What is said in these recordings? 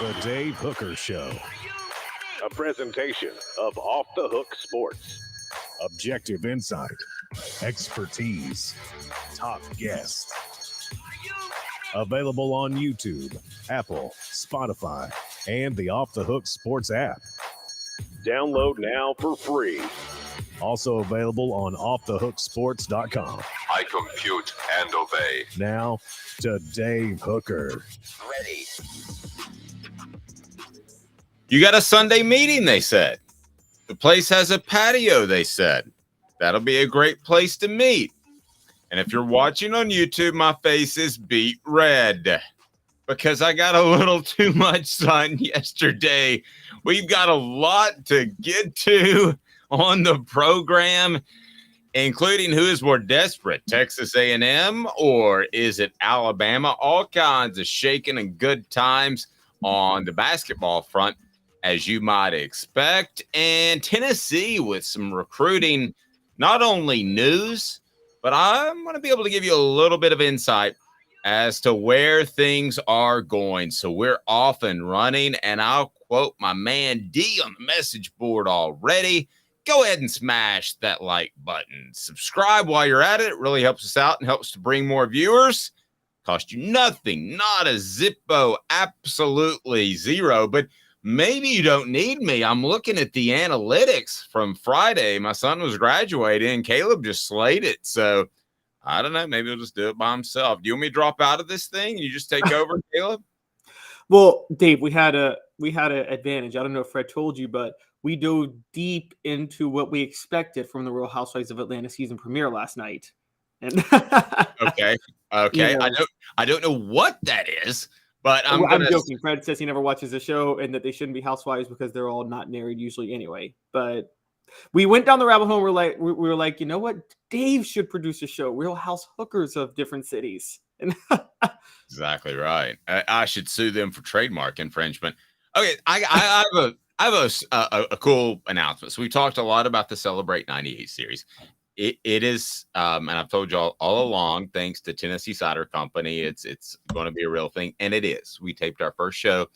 The Dave Hooker Show. A presentation of Off the Hook Sports. Objective insight, expertise, top guests. Available on YouTube, Apple, Spotify, and the Off the Hook Sports app. Download now for free. Also available on offthehooksports.com. I compute and obey. Now to Dave Hooker. Ready. You got a Sunday meeting, they said. The place has a patio, they said. That'll be a great place to meet. And if you're watching on YouTube, my face is beet red because I got a little too much sun yesterday. We've got a lot to get to on the program, including who is more desperate, Texas A&M or is it Alabama? All kinds of shaking and good times on the basketball front, as you might expect. And Tennessee with some recruiting, not only news, but I'm going to be able to give you a little bit of insight as to where things are going. So we're off and running, and I'll quote my man D on the message board already. Go ahead and smash that like button. Subscribe while you're at it. It really helps us out and helps to bring more viewers. Cost you nothing, not a zippo, absolutely zero. But maybe you don't need me. I'm looking at the analytics from Friday. My son was graduating. Caleb just slayed it. So I don't know. Maybe he'll just do it by himself. Do you want me to drop out of this thing and you just take over, Caleb? Well, Dave, we had a advantage. I don't know if Fred told you, but we dove deep into what we expected from the Real Housewives of Atlanta season premiere last night. And Okay. You know. I don't know what that is, but I'm joking. Fred says he never watches the show and that they shouldn't be housewives because they're all not married usually anyway. But we went down the rabbit hole. We were like, you know what? Dave should produce a show, Real House Hookers of different cities. And exactly right. I should sue them for trademark infringement. Okay, I have a cool announcement. So we talked a lot about the Celebrate 98 series. It is, and I've told you all along, thanks to Tennessee Cider Company, it's going to be a real thing, and it is. We taped our first show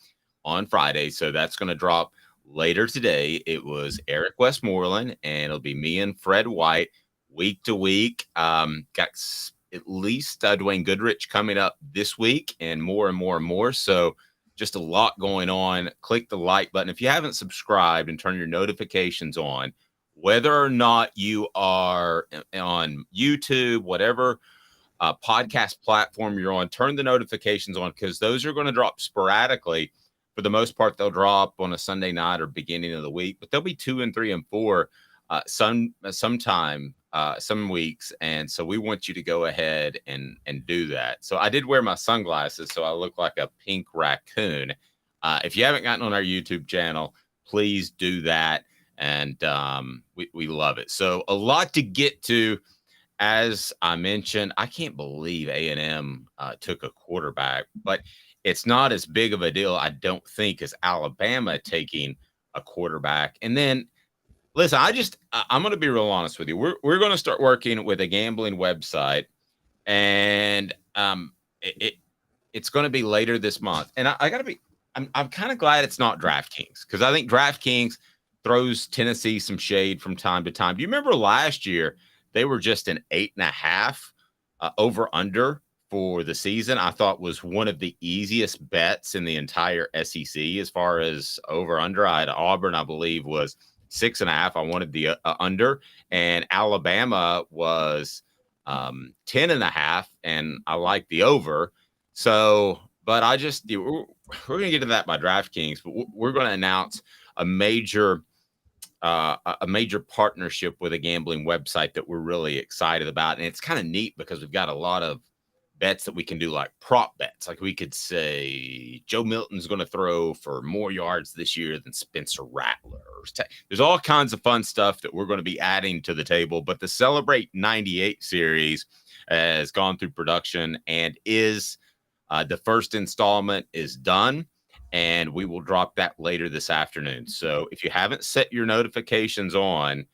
on Friday, so that's going to drop later today. It was Eric Westmoreland, and it'll be me and Fred White week to week. Got at least Dwayne Goodrich coming up this week, and more and more and more. So just a lot going on. Click the like button if you haven't subscribed and turn your notifications on. Whether or not you are on YouTube, whatever podcast platform you're on, turn the notifications on because those are going to drop sporadically. For the most part, they'll drop on a Sunday night or beginning of the week, but they'll be 2 and 3 and 4 sometime, some weeks. And so we want you to go ahead and do that. So I did wear my sunglasses, so I look like a pink raccoon. If you haven't gotten on our YouTube channel, please do that. And we love it. So a lot to get to. As I mentioned, I can't believe A&M took a quarterback, but it's not as big of a deal, I don't think, as Alabama taking a quarterback. And then, listen, I'm going to be real honest with you. We're going to start working with a gambling website, and it's going to be later this month. And I got to be, I'm kind of glad it's not DraftKings because I think DraftKings throws Tennessee some shade from time to time. Do you remember last year they were just an 8.5 over under for the season? I thought was one of the easiest bets in the entire SEC as far as over under. I had Auburn, I believe, was 6.5. I wanted the under, and Alabama was 10.5, and I like the over. So, but we're going to get to that by DraftKings, but we're going to announce a major partnership with a gambling website that we're really excited about. And it's kind of neat because we've got a lot of bets that we can do, like prop bets. Like we could say Joe Milton's going to throw for more yards this year than Spencer Rattler. There's all kinds of fun stuff that we're going to be adding to the table. But the Celebrate 98 series has gone through production and is the first installment is done. And we will drop that later this afternoon. So if you haven't set your notifications on,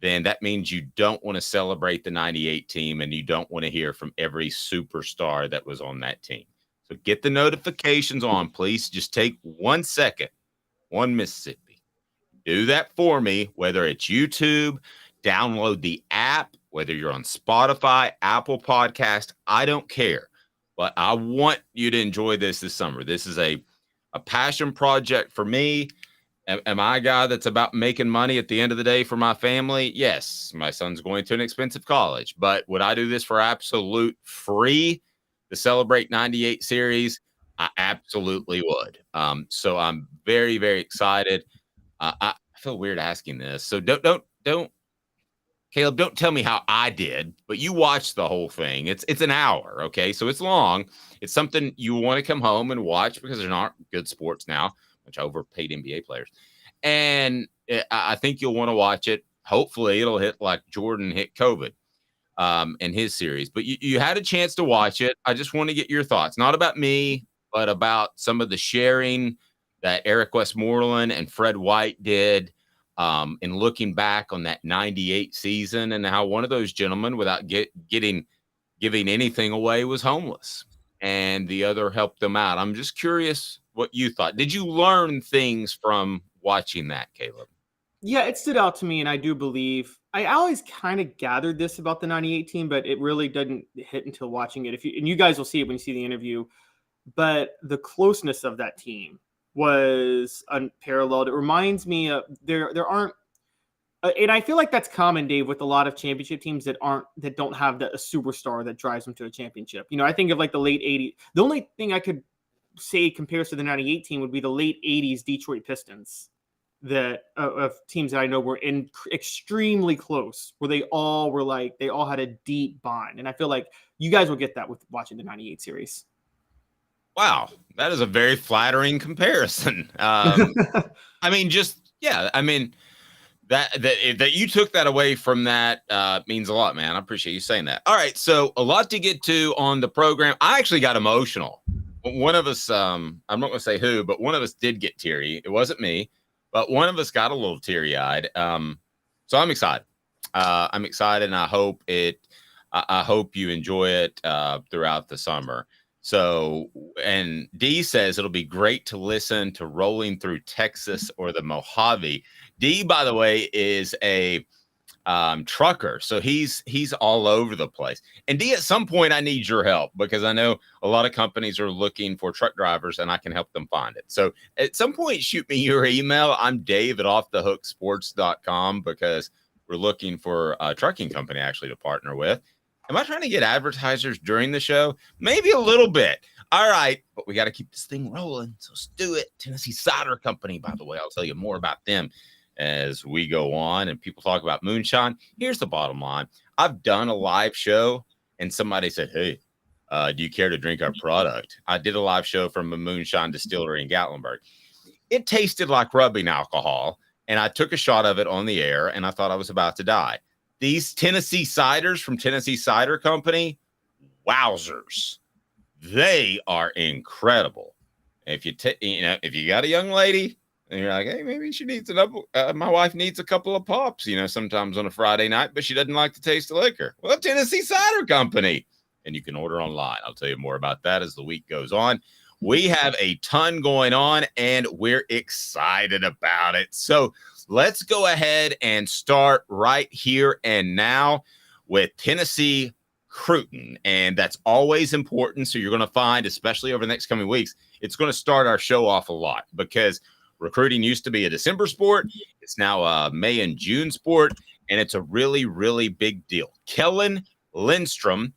then that means you don't want to celebrate the 98 team and you don't want to hear from every superstar that was on that team. So get the notifications on, please. Just take 1 second, one Mississippi. Do that for me, whether it's YouTube, download the app, whether you're on Spotify, Apple Podcast, I don't care. But I want you to enjoy this summer. This is a passion project for me. Am I a guy that's about making money at the end of the day for my family? Yes, my son's going to an expensive college. But would I do this for absolute free to celebrate 98 series? I absolutely would. So I'm very, very excited. I feel weird asking this. So don't, Caleb, don't tell me how I did, but you watched the whole thing. It's an hour, okay? So it's long. It's something you want to come home and watch because there aren't good sports now, which overpaid NBA players. And I think you'll want to watch it. Hopefully it'll hit like Jordan hit COVID in his series. But you had a chance to watch it. I just want to get your thoughts, not about me, but about some of the sharing that Eric Westmoreland and Fred White did. And looking back on that 98 season and how one of those gentlemen, without giving anything away, was homeless and the other helped them out. I'm just curious what you thought. Did you learn things from watching that, Caleb? Yeah, it stood out to me, and I do believe I always kind of gathered this about the 98 team, but it really didn't hit until watching it. And you guys will see it when you see the interview, but the closeness of that team was unparalleled. It reminds me of there aren't, and I feel like that's common, Dave, with a lot of championship teams that don't have a superstar that drives them to a championship. You know, I think of like the late 80s. The only thing I could say compares to the 98 team would be the late 80s Detroit Pistons, that of teams that I know were extremely close, where they all had a deep bond. And I feel like you guys will get that with watching the 98 series. Wow, that is a very flattering comparison. I mean, that you took that away from that means a lot, man. I appreciate you saying that. All right, so a lot to get to on the program. I actually got emotional. One of us, I'm not going to say who, but one of us did get teary. It wasn't me, but one of us got a little teary-eyed. So I'm excited. And I hope you enjoy it throughout the summer. So, and D says it'll be great to listen to Rolling Through Texas or the Mojave. D, by the way, is a trucker, so he's all over the place. And D, at some point, I need your help because I know a lot of companies are looking for truck drivers, and I can help them find it. So, at some point, shoot me your email. I'm Dave at offthehooksports.com because we're looking for a trucking company actually to partner with. Am I trying to get advertisers during the show? Maybe a little bit. All right, but we got to keep this thing rolling. So let's do it. Tennessee Cider Company, by the way, I'll tell you more about them as we go on and people talk about moonshine. Here's the bottom line. I've done a live show and somebody said, hey, do you care to drink our product? I did a live show from a moonshine distillery in Gatlinburg. It tasted like rubbing alcohol, and I took a shot of it on the air, and I thought I was about to die. These Tennessee ciders from Tennessee Cider Company, wowzers. They are incredible. If you got a young lady and you're like, hey, maybe she needs my wife needs a couple of pops, sometimes on a Friday night, but she doesn't like the taste of liquor. Well, Tennessee Cider Company. And you can order online. I'll tell you more about that as the week goes on. We have a ton going on, and we're excited about it. So let's go ahead and start right here and now with Tennessee Cruton. And that's always important. So you're going to find, especially over the next coming weeks, it's going to start our show off a lot because recruiting used to be a December sport. It's now a May and June sport, and it's a really, really big deal. Kellen Lindstrom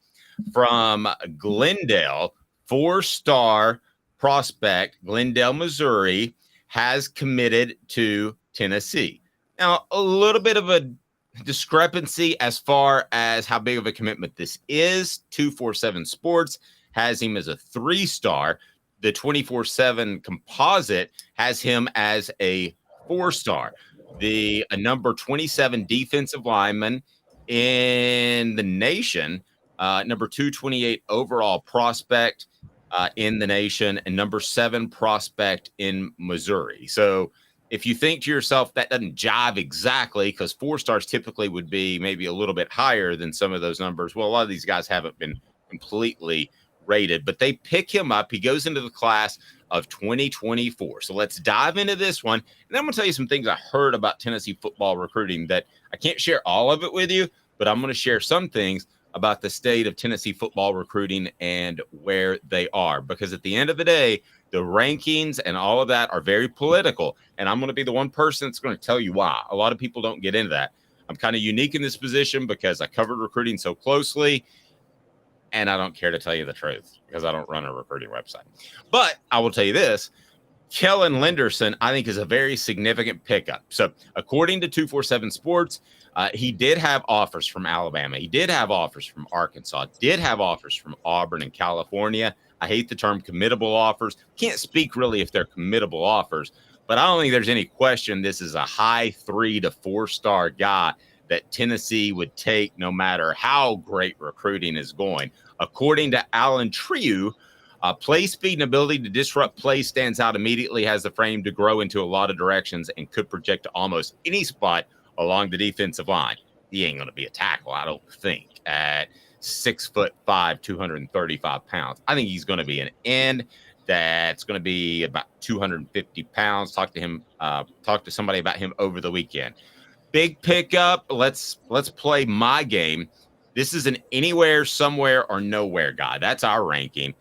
from Glendale, 4-star prospect, Glendale, Missouri, has committed to Tennessee. Now, a little bit of a discrepancy as far as how big of a commitment this is. 247 Sports has him as a 3-star. The 24/7 composite has him as a 4-star. A number 27 defensive lineman in the nation, number 228 overall prospect in the nation, and number 7 prospect in Missouri. So if you think to yourself that doesn't jive exactly, because 4-stars typically would be maybe a little bit higher than some of those numbers, well, a lot of these guys haven't been completely rated, but they pick him up. He goes into the class of 2024. So let's dive into this one. And I'm going to tell you some things I heard about Tennessee football recruiting that I can't share all of it with you, but I'm going to share some things about the state of Tennessee football recruiting and where they are. Because at the end of the day, the rankings and all of that are very political. And I'm going to be the one person that's going to tell you why. A lot of people don't get into that. I'm kind of unique in this position because I covered recruiting so closely. And I don't care to tell you the truth because I don't run a recruiting website. But I will tell you this. Kellen Lenderson, I think, is a very significant pickup. So according to 247 Sports, he did have offers from Alabama. He did have offers from Arkansas, did have offers from Auburn and California. I hate the term committable offers. Can't speak really if they're committable offers, but I don't think there's any question this is a high 3 to 4 star guy that Tennessee would take no matter how great recruiting is going. According to Alan Trieu, play speed and ability to disrupt play stands out immediately, has the frame to grow into a lot of directions, and could project to almost any spot along the defensive line. He ain't going to be a tackle, I don't think, at 6'5", 235 pounds. I think he's going to be an end that's going to be about 250 pounds. Talk to somebody about him over the weekend. Big pickup. Let's play my game. This is an anywhere, somewhere, or nowhere guy. That's our ranking.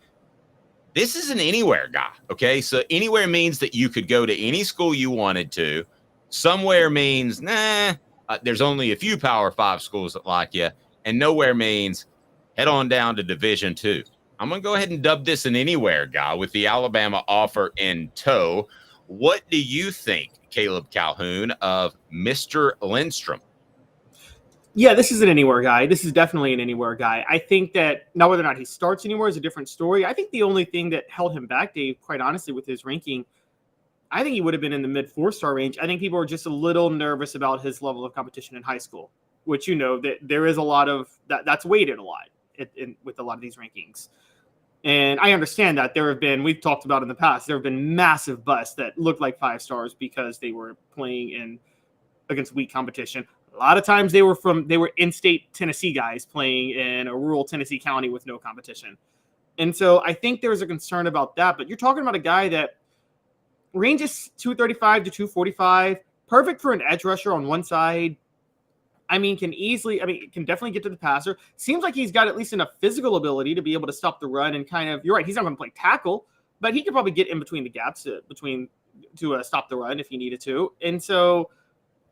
This is an anywhere guy, okay? So anywhere means that you could go to any school you wanted to. Somewhere means, there's only a few Power 5 schools that like you. And nowhere means head on down to Division II. I'm going to go ahead and dub this an anywhere guy with the Alabama offer in tow. What do you think, Caleb Calhoun, of Mr. Lindstrom? Yeah, this is an anywhere guy. This is definitely an anywhere guy. I think that now whether or not he starts anywhere is a different story. I think the only thing that held him back, Dave, quite honestly, with his ranking, I think he would have been in the mid 4-star range. I think people are just a little nervous about his level of competition in high school, which, you know, that there is a lot of that's weighted a lot with a lot of these rankings. And I understand that we've talked about in the past, there have been massive busts that looked like 5 stars because they were playing against weak competition. A lot of times they were in-state Tennessee guys playing in a rural Tennessee county with no competition. And so I think there's a concern about that. But you're talking about a guy that ranges 235 to 245, perfect for an edge rusher on one side. Can definitely get to the passer. Seems like he's got at least enough physical ability to be able to stop the run and kind of, you're right, he's not going to play tackle, but he could probably get in between the gaps to stop the run if he needed to. And so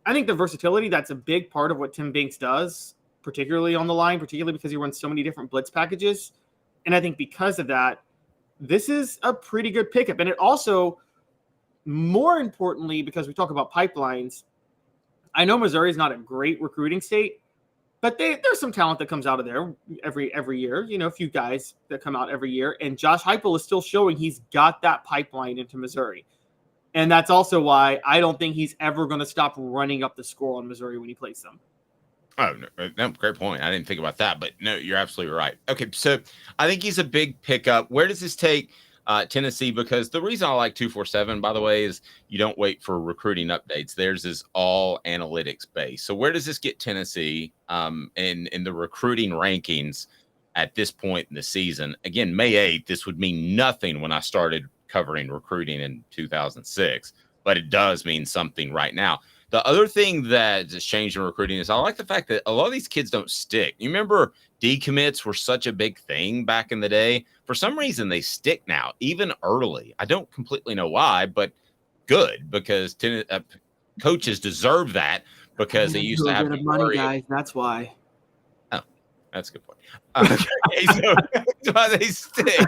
I think the versatility, that's a big part of what Tim Banks does, particularly on the line, particularly because he runs so many different blitz packages. And I think because of that, this is a pretty good pickup. And it also, more importantly, because we talk about pipelines, I know Missouri is not a great recruiting state, but there's some talent that comes out of there every year. You know, a few guys that come out every year. And Josh Heupel is still showing he's got that pipeline into Missouri. And that's also why I don't think he's ever going to stop running up the score on Missouri when he plays them. Oh, no, great point. I didn't think about that, but no, you're absolutely right. Okay, so I think he's a big pickup. Where does this take Tennessee? Because the reason I like 247, by the way, is you don't wait for recruiting updates. Theirs is all analytics based. So where does this get Tennessee in the recruiting rankings at this point in the season? Again, May 8th, this would mean nothing when I started covering recruiting in 2006, but it does mean something right now. The other thing that has changed in recruiting is I like the fact that a lot of these kids don't stick. You remember decommits were such a big thing back in the day. For some reason, they stick now, even early. I don't completely know why, but good, because coaches deserve that because they used to have money, guys. That's why. Oh, that's a good point. Okay, so that's why they stick.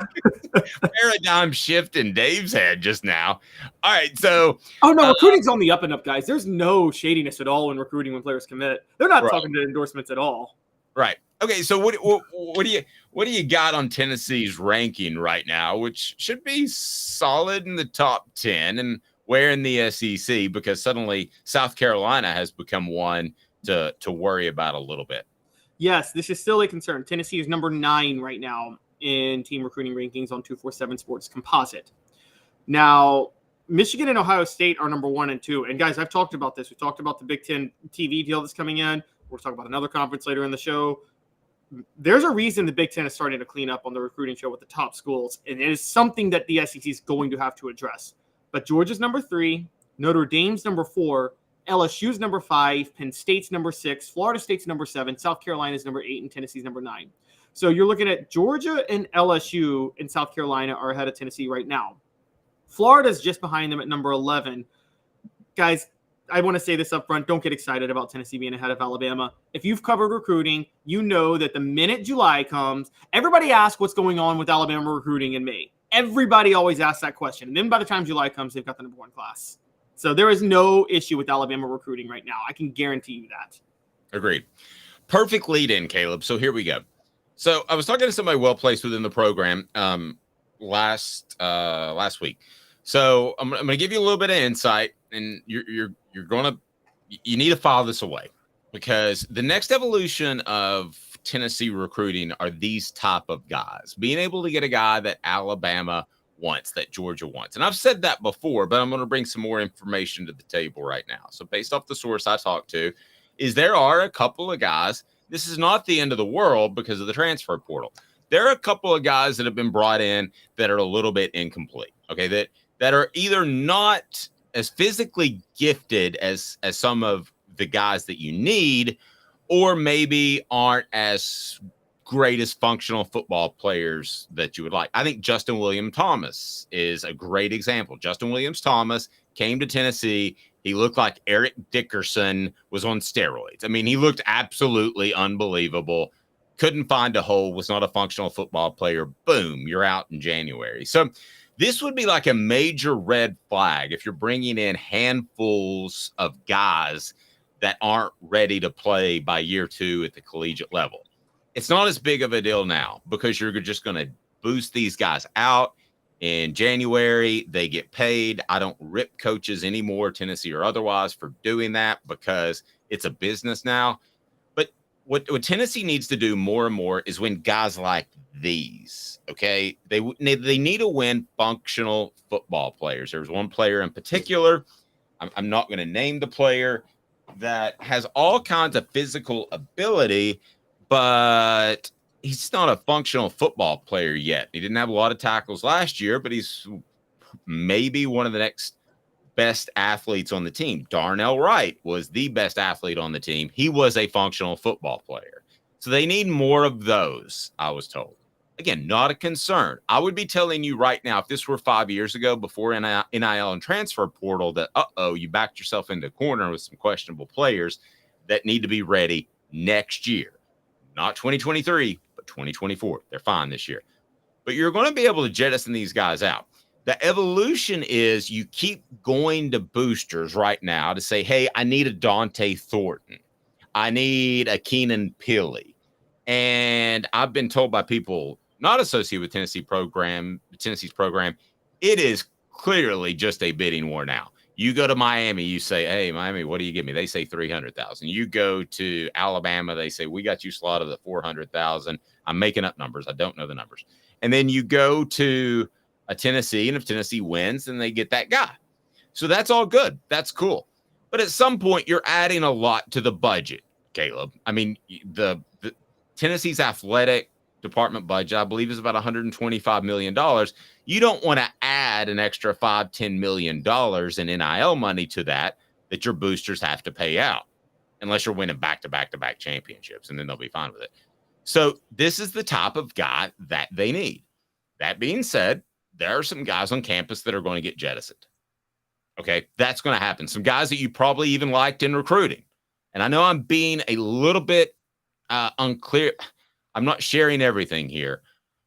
Paradigm shift in Dave's head just now. All right, so recruiting's on the up and up, guys. There's no shadiness at all in recruiting when players commit. They're not talking to endorsements at all. Right. Okay. So what do you got on Tennessee's ranking right now, which should be solid in the top 10, and where in the SEC? Because suddenly South Carolina has become one to worry about a little bit. Yes, this is still a concern. Tennessee is number 9 right now in team recruiting rankings on 247 Sports Composite. Now, Michigan and Ohio State are number 1 and 2. And guys, I've talked about this. We talked about the Big Ten TV deal that's coming in. We'll talk about another conference later in the show. there's a reason the Big Ten is starting to clean up on the recruiting show with the top schools, and it is something that the SEC is going to have to address. But Georgia's number 3, Notre Dame's number 4, LSU's number 5, Penn State's number 6, Florida State's number 7, South Carolina's number 8, and Tennessee's number 9. So you're looking at Georgia and LSU and South Carolina are ahead of Tennessee right now. Florida's just behind them at number 11. Guys, I want to say this up front. Don't get excited about Tennessee being ahead of Alabama. If you've covered recruiting, you know that the minute July comes, everybody asks what's going on with Alabama recruiting in May. Everybody always asks that question. And then by the time July comes, they've got the number 1 class. So there is no issue with Alabama recruiting right now. I can guarantee you that. Agreed. Perfect lead in, Caleb. So here we go. So I was talking to somebody well-placed within the program last week. So I'm going to give you a little bit of insight, and you need to file this away, because the next evolution of Tennessee recruiting are these type of guys, being able to get a guy that Alabama wants, that Georgia wants. And I've said that before, but I'm going to bring some more information to the table right now. So based off the source I talked to, is there are a couple of guys. This is not the end of the world because of the transfer portal. There are a couple of guys that have been brought in that are a little bit incomplete. Okay, that are either not as physically gifted as some of the guys that you need, or maybe aren't as great as functional football players that you would like. I think Justin Williams-Thomas is a great example. Justin Williams-Thomas came to Tennessee. He looked like Eric Dickerson was on steroids. I mean, he looked absolutely unbelievable. Couldn't find a hole, was not a functional football player. Boom, you're out in January. So this would be like a major red flag if you're bringing in handfuls of guys that aren't ready to play by year 2 at the collegiate level. It's not as big of a deal now because you're just going to boost these guys out in January. They get paid. I don't rip coaches anymore, Tennessee or otherwise, for doing that because it's a business now. But what Tennessee needs to do more and more is win guys like these, okay? They need to win functional football players. There's one player in particular, I'm not going to name the player, that has all kinds of physical ability, but he's not a functional football player yet. He didn't have a lot of tackles last year, but he's maybe one of the next best athletes on the team. Darnell Wright was the best athlete on the team. He was a functional football player. So they need more of those, I was told. Again, not a concern. I would be telling you right now, if this were 5 years ago before NIL and transfer portal, that, you backed yourself into a corner with some questionable players that need to be ready next year. Not 2023, but 2024. They're fine this year. But you're going to be able to jettison these guys out. The evolution is you keep going to boosters right now to say, hey, I need a Dante Thornton. I need a Keenan Pili. And I've been told by people not associated with Tennessee's program, it is clearly just a bidding war now. You go to Miami, you say, hey, Miami, what do you give me? They say $300,000. You go to Alabama, they say, we got you slotted at $400,000. I'm making up numbers. I don't know the numbers. And then you go to a Tennessee, and if Tennessee wins, then they get that guy. So that's all good. That's cool. But at some point, you're adding a lot to the budget, Caleb. I mean, the Tennessee's athletic department budget, I believe, is about $125 million. You don't want to add an extra $5-10 million in NIL money to that your boosters have to pay out, unless you're winning back-to-back championships, and then they'll be fine with it. So this is the type of guy that they need. That being said, there are some guys on campus that are going to get jettisoned. Okay, that's going to happen. Some guys that you probably even liked in recruiting. And I know I'm being a little bit unclear. I'm not sharing everything here,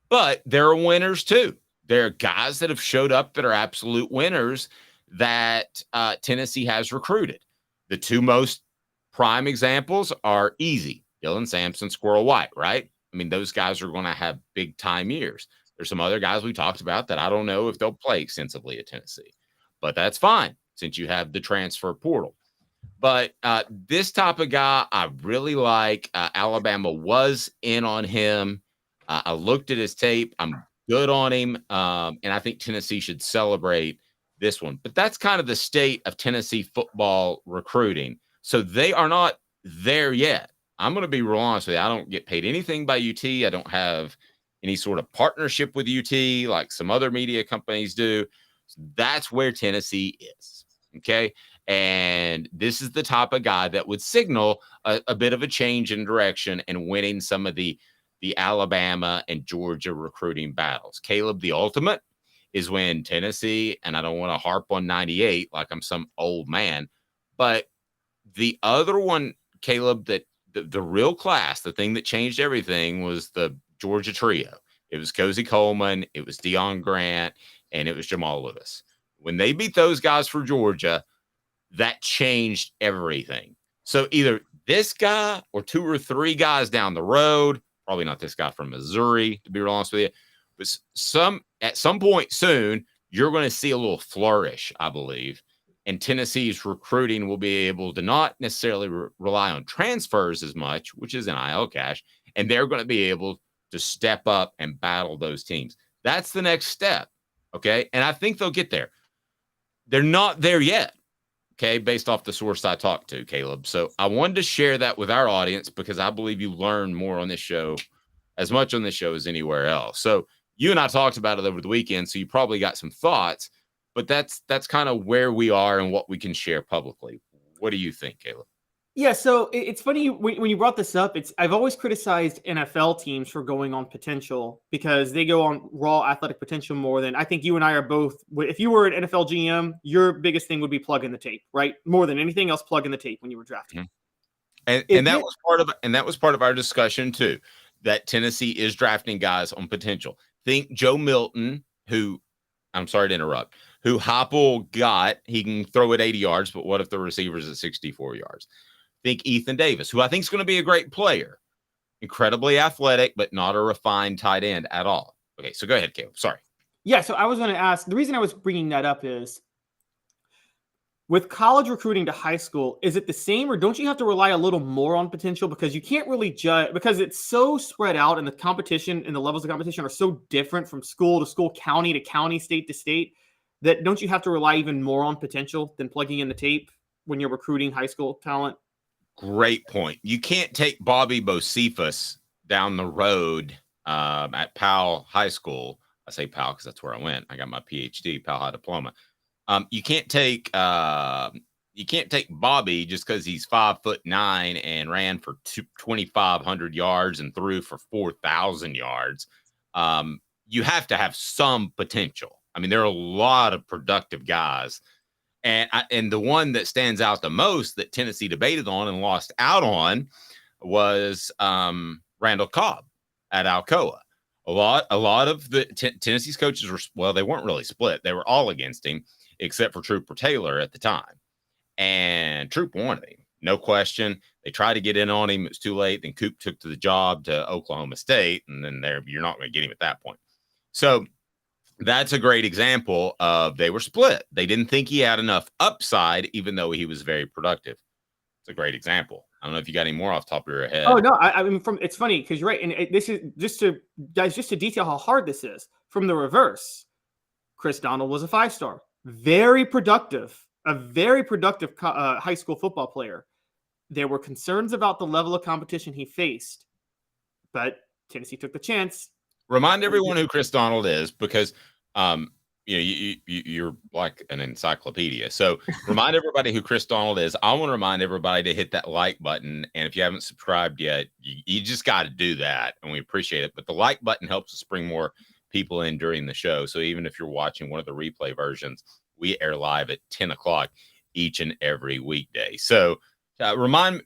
but there are winners too. There are guys that have showed up that are absolute winners that Tennessee has recruited. The two most prime examples are easy. Dylan Sampson, Squirrel White, right? I mean, those guys are going to have big time years. There's some other guys we talked about that I don't know if they'll play extensively at Tennessee, but that's fine since you have the transfer portal. But this type of guy, I really like. Alabama was in on him. I looked at his tape. I'm good on him. And I think Tennessee should celebrate this one. But that's kind of the state of Tennessee football recruiting. So they are not there yet. I'm going to be real honest with you. I don't get paid anything by UT. I don't have any sort of partnership with UT like some other media companies do. That's where Tennessee is. Okay. And this is the type of guy that would signal a bit of a change in direction and winning some of the Alabama and Georgia recruiting battles. Caleb, the ultimate is when Tennessee, and I don't want to harp on 98 like I'm some old man, but the other one, Caleb, that the real class, the thing that changed everything was the Georgia trio. It was Cozy Coleman, it was Deion Grant, and it was Jamal Lewis. When they beat those guys for Georgia, that changed everything. So either this guy or 2 or 3 guys down the road, probably not this guy from Missouri, to be real honest with you, but at some point soon, you're going to see a little flourish, I believe. And Tennessee's recruiting will be able to not necessarily rely on transfers as much, which is NIL cash, and they're going to be able to step up and battle those teams. That's the next step, okay? And I think they'll get there. They're not there yet, okay, based off the source I talked to, Caleb. So I wanted to share that with our audience because I believe you learn more on this show, as much on this show as anywhere else. So you and I talked about it over the weekend, so you probably got some thoughts. But that's kind of where we are and what we can share publicly. What do you think, Caleb? Yeah, so it's funny when you brought this up. I've always criticized NFL teams for going on potential because they go on raw athletic potential more than I think you and I are both. If you were an NFL GM, your biggest thing would be plug in the tape, right? More than anything else, plug in the tape when you were drafting. Mm-hmm. And that was part of our discussion too. That Tennessee is drafting guys on potential. Think Joe Milton, who I'm sorry to interrupt. Who Heupel got, he can throw it 80 yards, but what if the receiver's at 64 yards? Think Ethan Davis, who I think is going to be a great player. Incredibly athletic, but not a refined tight end at all. Okay, so go ahead, Caleb. Sorry. Yeah, so I was going to ask, the reason I was bringing that up is, with college recruiting to high school, is it the same or don't you have to rely a little more on potential because you can't really judge because it's so spread out and the competition and the levels of competition are so different from school to school, county to county, state to state, that don't you have to rely even more on potential than plugging in the tape when you're recruiting high school talent? Great point. You can't take Bobby Bocephus down the road at Powell High School. I say Powell because that's where I went. I got my PhD, Powell High diploma. You can't take Bobby just because he's 5'9" and ran for 2,500 yards and threw for 4,000 yards. You have to have some potential. I mean, there are a lot of productive guys. And the one that stands out the most that Tennessee debated on and lost out on was Randall Cobb at Alcoa. A lot of the Tennessee's coaches were, they weren't really split. They were all against him, except for Trooper Taylor at the time. And Troop wanted him, no question. They tried to get in on him. It was too late. Then Coop took to the job to Oklahoma State, and then you're not going to get him at that point. So that's a great example of they were split. They didn't think he had enough upside, even though he was very productive. It's a great example. I don't know if you got any more off the top of your head. Oh no, I mean, it's funny because you're right, and this is just to detail how hard this is. From the reverse, Chris Donald was a 5-star, very productive, a very productive high school football player. There were concerns about the level of competition he faced, but Tennessee took the chance. Remind everyone who Chris Donald is, because you're like an encyclopedia. So remind everybody who Chris Donald is. I want to remind everybody to hit that like button. And if you haven't subscribed yet, you just got to do that. And we appreciate it. But the like button helps us bring more people in during the show. So even if you're watching one of the replay versions, we air live at 10 o'clock each and every weekday. So remind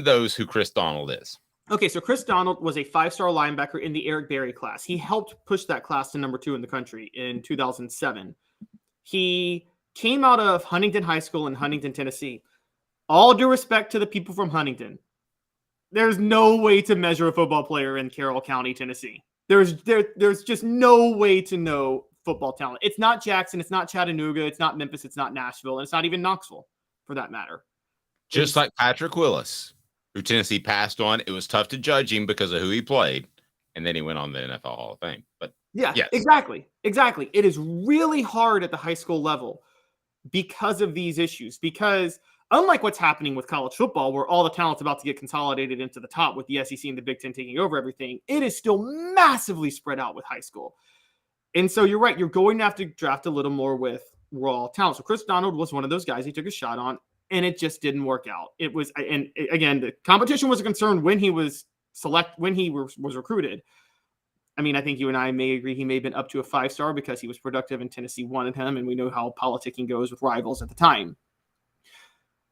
those who Chris Donald is. Okay, so Chris Donald was a 5-star linebacker in the Eric Berry class. He helped push that class to number 2 in the country in 2007. He came out of Huntington High School in Huntington, Tennessee. All due respect to the people from Huntington, there's no way to measure a football player in Carroll County, Tennessee. There's just no way to know football talent. It's not Jackson, it's not Chattanooga, it's not Memphis, it's not Nashville, and it's not even Knoxville, for that matter. Just like Patrick Willis, who Tennessee passed on. It was tough to judge him because of who he played, and then he went on the NFL Hall of Fame. But yeah, yes. Exactly. It is really hard at the high school level because of these issues, because unlike what's happening with college football, where all the talent's about to get consolidated into the top with the SEC and the Big Ten taking over everything, it is still massively spread out with high school. And so you're right. You're going to have to draft a little more with raw talent. So Chris Donald was one of those guys he took a shot on, and it just didn't work out. It was, and again, the competition was a concern when he was was recruited. I mean, I think you and I may agree he may have been up to a 5-star because he was productive and Tennessee wanted him, and we know how politicking goes with rivals at the time.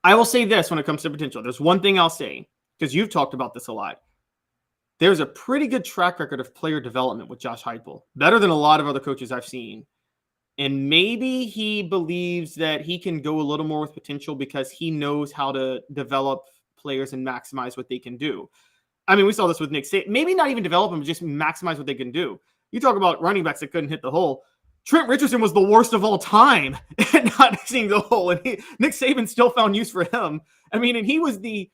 I will say this when it comes to potential. There's one thing I'll say, because you've talked about this a lot. There's a pretty good track record of player development with Josh Heupel, better than a lot of other coaches I've seen. And maybe he believes that he can go a little more with potential because he knows how to develop players and maximize what they can do. I mean, we saw this with Nick Saban. Maybe not even develop them, just maximize what they can do. You talk about running backs that couldn't hit the hole. Trent Richardson was the worst of all time at not hitting the hole, and Nick Saban still found use for him. I mean, and he was the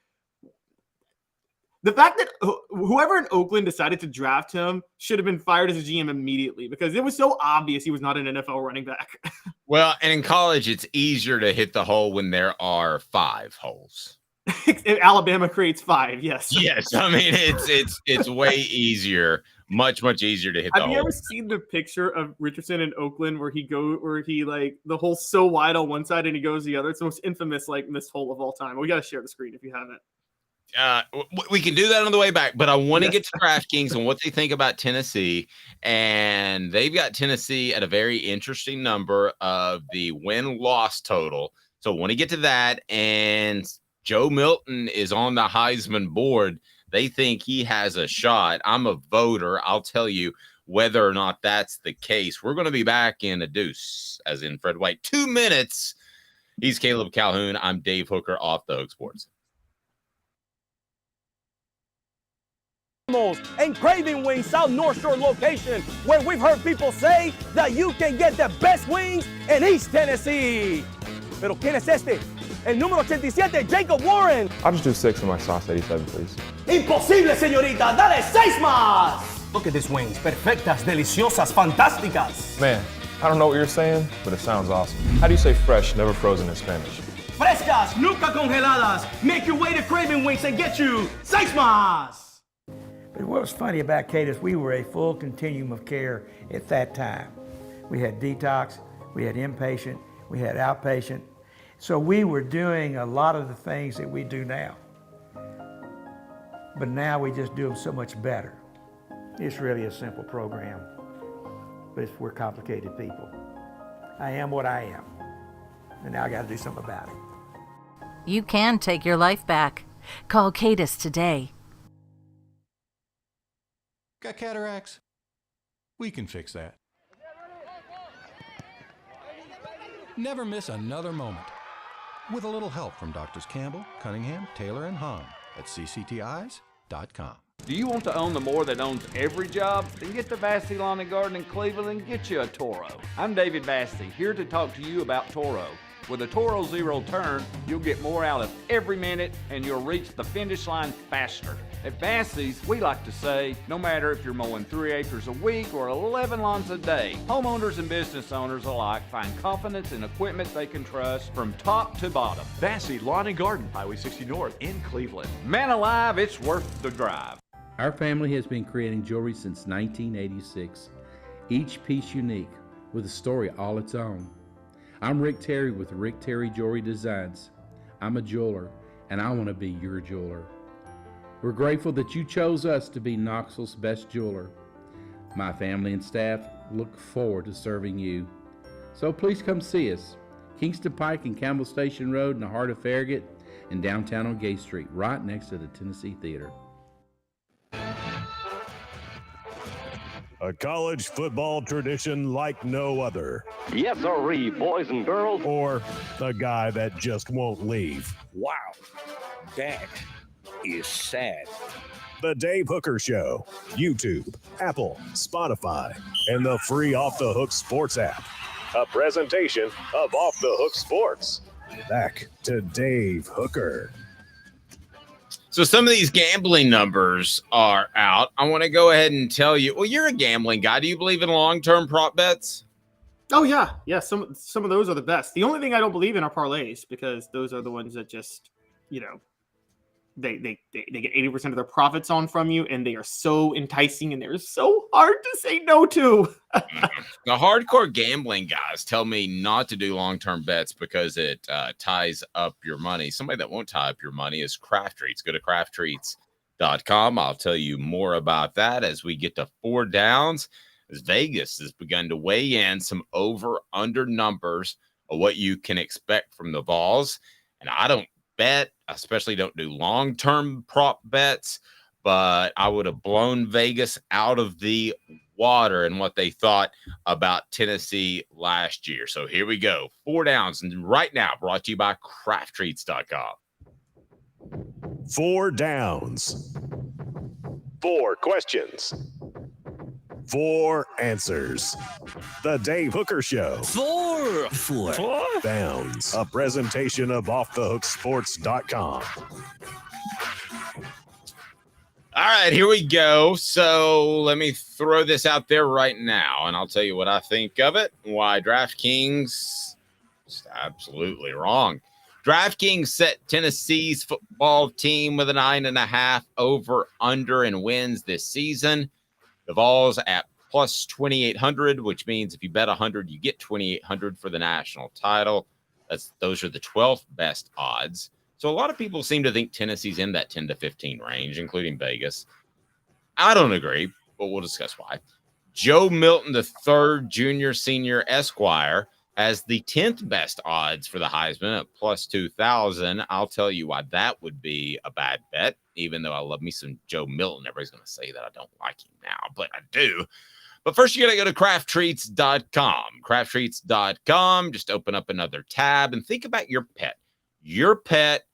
fact that whoever in Oakland decided to draft him should have been fired as a GM immediately because it was so obvious he was not an NFL running back. Well, and in college, it's easier to hit the hole when there are 5 holes. Alabama creates 5, yes. Yes, I mean it's way easier, much easier to hit the hole. Have you ever seen the picture of Richardson in Oakland where he like the hole's so wide on one side and he goes the other? It's the most infamous like missed hole of all time. We got to share the screen if you haven't. We can do that on the way back, but I want to get to DraftKings and what they think about Tennessee, and they've got Tennessee at a very interesting number of the win-loss total. So I want to get to that, and Joe Milton is on the Heisman board. They think he has a shot. I'm a voter. I'll tell you whether or not that's the case. We're going to be back in a deuce, as in Fred White. 2 minutes. He's Caleb Calhoun. I'm Dave Hooker, Off the Hook Sports. And Craving Wings South North Shore location, where we've heard people say that you can get the best wings in East Tennessee. Pero ¿quién es este? El número 87, Jacob Warren. I'll just do 6 in my sauce 87, please. Imposible, señorita. Dale 6 más. Look at these wings. Perfectas, deliciosas, fantásticas. Man, I don't know what you're saying, but it sounds awesome. How do you say fresh, never frozen in Spanish? Frescas, nunca congeladas. Make your way to Craving Wings and get you 6 más. But what was funny about Cadis, we were a full continuum of care at that time. We had detox, we had inpatient, we had outpatient. So we were doing a lot of the things that we do now. But now we just do them so much better. It's really a simple program, but we're complicated people. I am what I am, and now I got to do something about it. You can take your life back. Call Cadis today. Got cataracts? We can fix that. Never miss another moment. With a little help from Doctors Campbell, Cunningham, Taylor, and Hahn at cctis.com. Do you want to own the more that owns every job? Then get to Vassey Lawn and Garden in Cleveland and get you a Toro. I'm David Vassey, here to talk to you about Toro. With a Toro Zero Turn, you'll get more out of every minute and you'll reach the finish line faster. At Vassey's, we like to say, no matter if you're mowing 3 acres a week or 11 lawns a day, homeowners and business owners alike find confidence in equipment they can trust from top to bottom. Vassey Lawn and Garden, Highway 60 North in Cleveland. Man alive, it's worth the drive. Our family has been creating jewelry since 1986, each piece unique with a story all its own. I'm Rick Terry with Rick Terry Jewelry Designs. I'm a jeweler, and I want to be your jeweler. We're grateful that you chose us to be Knoxville's best jeweler. My family and staff look forward to serving you. So please come see us. Kingston Pike and Campbell Station Road in the heart of Farragut and downtown on Gay Street, right next to the Tennessee Theater. A college football tradition like no other. Yes, sirree, boys and girls. Or a guy that just won't leave. Wow, that is sad. The Dave Hooker Show, YouTube, Apple, Spotify, and the free Off the Hook Sports app. A presentation of Off the Hook Sports. Back to Dave Hooker. So some of these gambling numbers are out. I want to go ahead and tell you, well, you're a gambling guy. Do you believe in long-term prop bets? Oh yeah. Some of those are the best. The only thing I don't believe in are parlays because those are the ones that just, they get 80% of their profits on from you, and they are so enticing and they're so hard to say no to. The hardcore gambling guys tell me not to do long-term bets because it ties up your money. Somebody that won't tie up your money is Craft Treats. Go to crafttreats.com. I'll tell you more about that as we get to 4 downs, as Vegas has begun to weigh in some over-under numbers of what you can expect from the Vols. And I don't bet, I especially don't do long-term prop bets, but I would have blown Vegas out of the water and what they thought about Tennessee last year. So here we go. 4 downs. And right now, brought to you by crafttreats.com. 4 downs. 4 questions. 4 answers. The Dave Hooker Show. 4 downs. A presentation of offthehooksports.com. All right, here we go. So let me throw this out there right now, and I'll tell you what I think of it. Why DraftKings is absolutely wrong. DraftKings set Tennessee's football team with a 9.5 over under and wins this season. The Vols at plus 2,800, which means if you bet 100, you get 2,800 for the national title. Those are the 12th best odds. So a lot of people seem to think Tennessee's in that 10 to 15 range, including Vegas. I don't agree, but we'll discuss why. Joe Milton III, Junior, Senior, Esquire, has the 10th best odds for the Heisman at plus 2,000. I'll tell you why that would be a bad bet, even though I love me some Joe Milton. Everybody's going to say that I don't like him now, but I do. But first, you got to go to crafttreats.com. Crafttreats.com. Just open up another tab and think about your pet. Your pet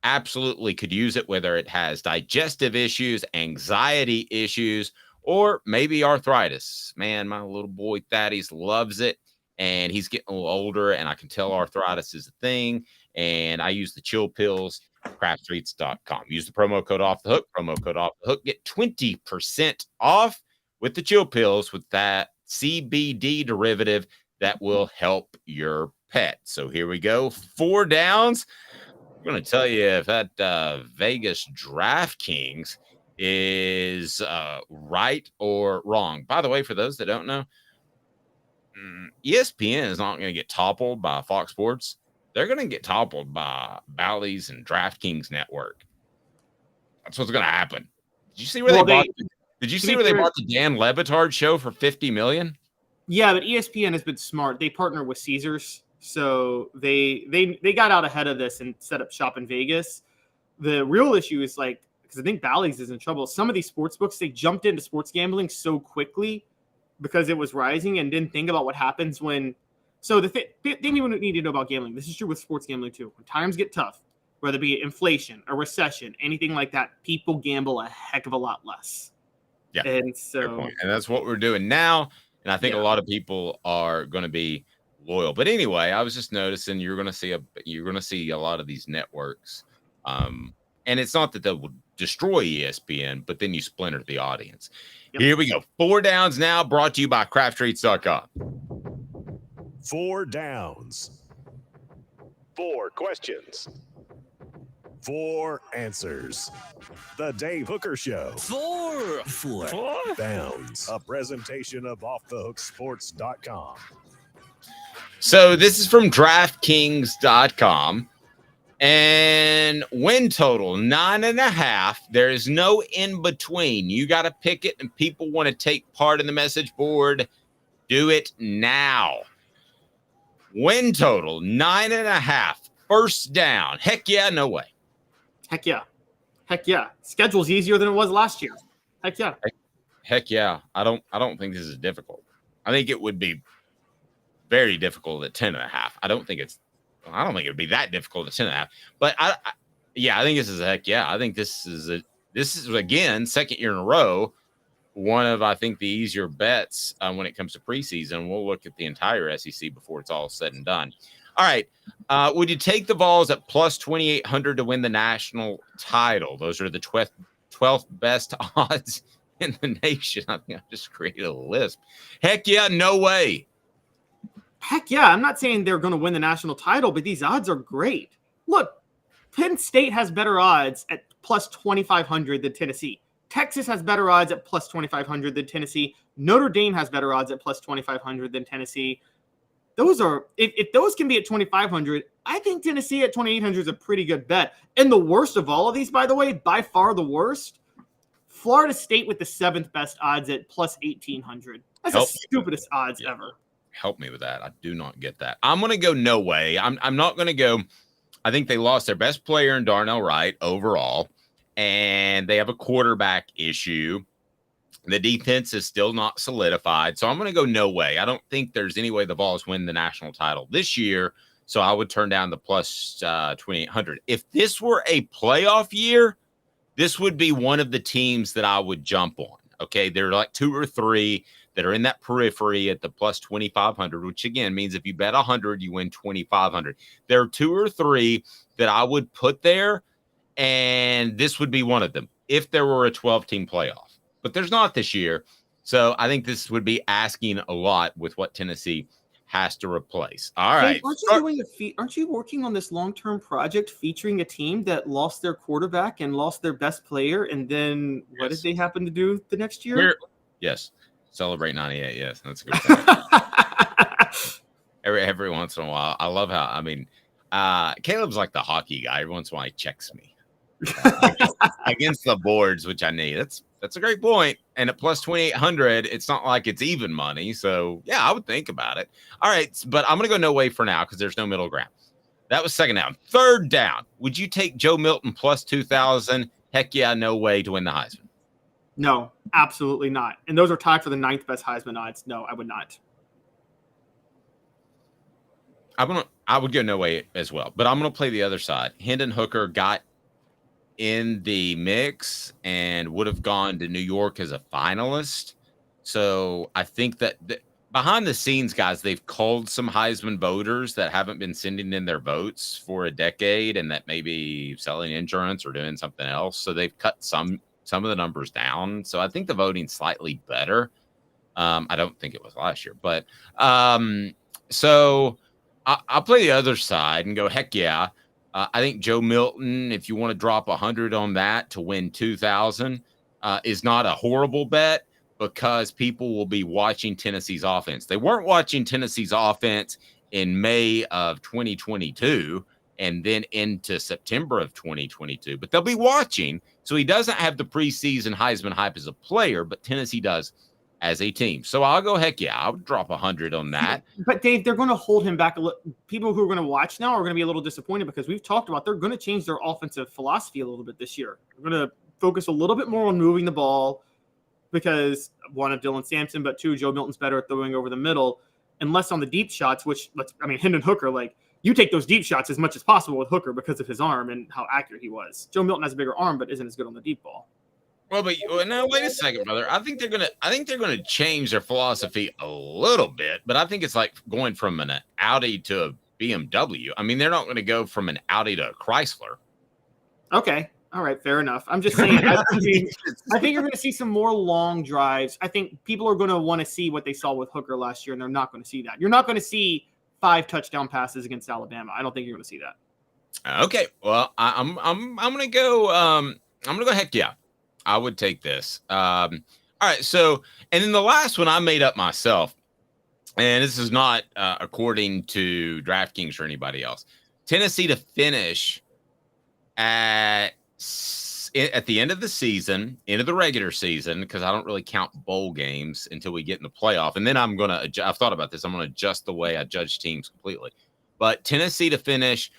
absolutely could use it, whether it has digestive issues, anxiety issues, or maybe arthritis. Man, my little boy Thaddeus loves it, and he's getting a little older, and I can tell arthritis is a thing, and I use the chill pills, crafttreats.com. Use the promo code off the hook, get 20% off with the chill pills with that CBD derivative that will help your pet. So here we go. 4 downs. I'm going to tell you if that Vegas DraftKings is right or wrong. By the way, for those that don't know, ESPN is not going to get toppled by Fox Sports. They're going to get toppled by Bally's and DraftKings Network. That's what's going to happen. Did you see where Did you see where they bought the Dan Le Batard show for $50 million? Yeah, but ESPN has been smart. They partner with Caesars. So they got out ahead of this and set up shop in Vegas. The real issue is because I think Bally's is in trouble. Some of these sports books, they jumped into sports gambling so quickly because it was rising and didn't think about what happens when. So the thing you need to know about gambling, this is true with sports gambling too. When times get tough, whether it be inflation, a recession, anything like that, people gamble a heck of a lot less. Yeah, and so and that's what we're doing now. And I think a lot of people are going to be loyal. But anyway, I was just noticing you're going to see a lot of these networks. And it's not that they will destroy ESPN, but then you splinter the audience. Yep. Here we go. 4 downs now, brought to you by crafttreats.com. 4 downs. 4 questions. 4 answers. The Dave Hooker Show. 4 downs. A presentation of offthehooksports.com. So this is from DraftKings.com. And win total 9.5. There is no in between. You got to pick it, and people want to take part in the message board. Do it now. Win total 9.5. First down. Heck yeah, no way. Heck yeah. Schedule's easier than it was last year. Heck yeah. Heck yeah. I don't think this is difficult. I think it would be very difficult at 10.5. I don't think it would be that difficult at 10.5. But I think this is a heck yeah. I think this is again second year in a row one of, I think, the easier bets when it comes to preseason. We'll look at the entire SEC before it's all said and done. All right. Would you take the Vols at plus 2,800 to win the national title? Those are the 12th best odds in the nation. I think I just created a list. Heck yeah, no way. Heck yeah, I'm not saying they're going to win the national title, but these odds are great. Look, Penn State has better odds at plus 2,500 than Tennessee. Texas has better odds at plus 2,500 than Tennessee. Notre Dame has better odds at plus 2,500 than Tennessee. Those are, if those can be at 2,500, I think Tennessee at 2,800 is a pretty good bet. And the worst of all of these, by the way, by far the worst, Florida State with the 7th best odds at plus 1,800. That's the stupidest odds ever. Help me with that. I do not get that. I'm going to go no way. I'm not going to go. I think they lost their best player in Darnell Wright overall, and they have a quarterback issue. The defense is still not solidified. So I'm going to go no way. I don't think there's any way the Vols win the national title this year. So I would turn down the plus 2,800. If this were a playoff year, this would be one of the teams that I would jump on. Okay. There are like 2 or 3 that are in that periphery at the plus 2,500, which again means if you bet 100, you win 2,500. There are 2 or 3 that I would put there, and this would be one of them if there were a 12-team playoff. But there's not this year. So I think this would be asking a lot with what Tennessee has to replace. All right. Hey, aren't you working on this long-term project featuring a team that lost their quarterback and lost their best player? And then what did they happen to do the next year? Yes. Celebrate 98. Yes. That's a good point. every once in a while. I love how, Caleb's like the hockey guy. Every once in a while he checks me against the boards, which I need. That's a great point. And at plus 2,800, it's not like it's even money. So, yeah, I would think about it. All right, but I'm going to go no way for now because there's no middle ground. That was second down. Third down. Would you take Joe Milton plus 2,000? Heck yeah, no way to win the Heisman. No, absolutely not. And those are tied for the 9th best Heisman odds. No, I would not. I would go no way as well. But I'm going to play the other side. Hendon Hooker got in the mix and would have gone to New York as a finalist. So I think that behind the scenes, guys, they've called some Heisman voters that haven't been sending in their votes for a decade and that may be selling insurance or doing something else. So they've cut some of the numbers down. So I think the voting's slightly better. I don't think it was last year, but so I'll play the other side and go, heck yeah. I think Joe Milton, if you want to drop 100 on that to win 2,000, is not a horrible bet because people will be watching Tennessee's offense. They weren't watching Tennessee's offense in May of 2022 and then into September of 2022, but they'll be watching. So he doesn't have the preseason Heisman hype as a player, but Tennessee does as a team. So I'll go, heck yeah, I would drop 100 on that. But Dave, they're going to hold him back a little. People who are going to watch now are going to be a little disappointed because we've talked about they're going to change their offensive philosophy a little bit this year. They're going to focus a little bit more on moving the ball because one of Dylan Sampson, but 2, Joe Milton's better at throwing over the middle and less on the deep shots, which Hendon Hooker, like you take those deep shots as much as possible with Hooker because of his arm and how accurate he was. Joe Milton has a bigger arm, but isn't as good on the deep ball. Well, but now wait a second, brother. I think they're gonna change their philosophy a little bit, but I think it's like going from an Audi to a BMW. I mean, they're not going to go from an Audi to a Chrysler. Okay, all right, fair enough. I'm just saying. I think you're going to see some more long drives. I think people are going to want to see what they saw with Hooker last year, and they're not going to see that. You're not going to see 5 touchdown passes against Alabama. I don't think you're going to see that. Okay, well, I'm going to go. I'm going to go. Heck yeah. I would take this. All right. So, and then the last one I made up myself, and this is not according to DraftKings or anybody else. Tennessee to finish at the end of the season, end of the regular season, because I don't really count bowl games until we get in the playoff. And then I'm going to, I've thought about this. I'm going to adjust the way I judge teams completely. But Tennessee to finish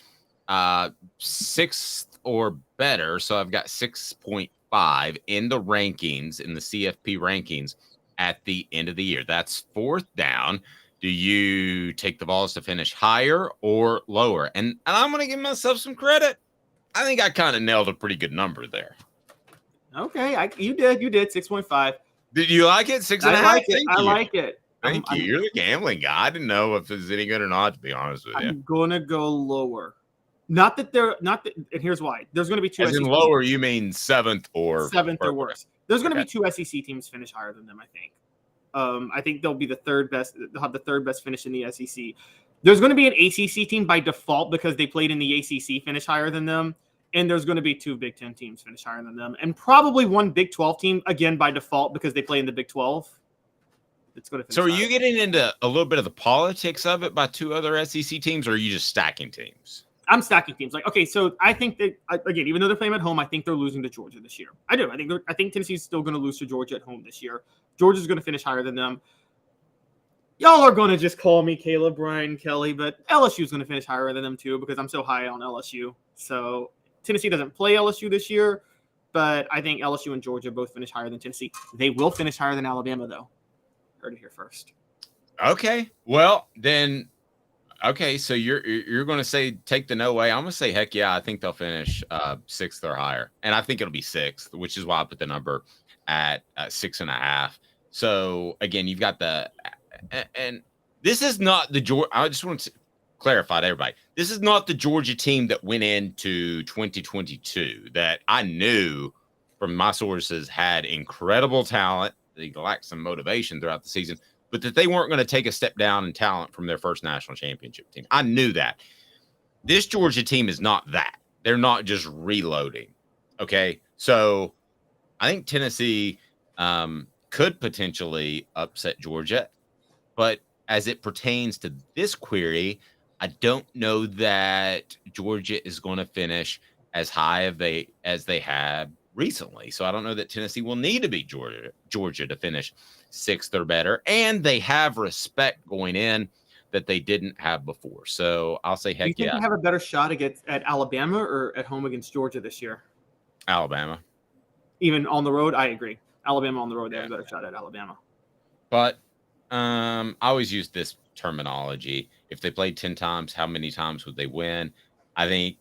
6th or better. So I've got 6.5 in the rankings, in the CFP rankings at the end of the year. That's 4th down. Do you take the Vols to finish higher or lower? And I'm going to give myself some credit. I think I kind of nailed a pretty good number there. Okay. You did 6.5. Did you like it? 6.5? I like it. Thank you. You're the gambling guy. I didn't know if it's any good or not, to be honest with you. I'm going to go lower. Not that, and here's why. There's going to be 2 As in lower, you mean 7th or worse. There's going to be 2 SEC teams finish higher than them, I think. I think they'll be the third best. They'll have the third best finish in the SEC. There's going to be an ACC team by default because they played in the ACC finish higher than them. And there's going to be 2 Big Ten teams finish higher than them. And probably 1 Big 12 team, again, by default because they play in the Big 12. It's going to finish So are higher. you getting into a little bit of the politics of it by 2 other SEC teams, or are you just stacking teams? I'm stacking teams. Like, okay, so I think that, again, even though they're playing at home, I think they're losing to Georgia this year. I do. I think Tennessee's still going to lose to Georgia at home this year. Georgia's going to finish higher than them. Y'all are going to just call me Caleb, Brian, Kelly, but LSU's going to finish higher than them too because I'm so high on LSU. So Tennessee doesn't play LSU this year, but I think LSU and Georgia both finish higher than Tennessee. They will finish higher than Alabama, though. Heard it here first. Okay. Well, then, okay, so you're going to say take the no way. I'm going to say, heck yeah, I think they'll finish 6th or higher. And I think it'll be 6th, which is why I put the number at 6.5. So, again, you've got the – and this is not the Georgia – I just want to clarify to everybody. This is not the Georgia team that went into 2022 that I knew from my sources had incredible talent. They lacked some motivation throughout the season, but that they weren't going to take a step down in talent from their first national championship team. I knew that. This Georgia team is not that. They're not just reloading. Okay. So I think Tennessee could potentially upset Georgia, but as it pertains to this query, I don't know that Georgia is going to finish as high as they have recently. So I don't know that Tennessee will need to beat Georgia to finish 6th or better. And they have respect going in that they didn't have before. So I'll say, heck Do you think yeah. they have a better shot at Alabama or at home against Georgia this year? Alabama. Even on the road, I agree. Alabama on the road, they have a better shot at Alabama. But I always use this terminology. If they played 10 times, how many times would they win? I think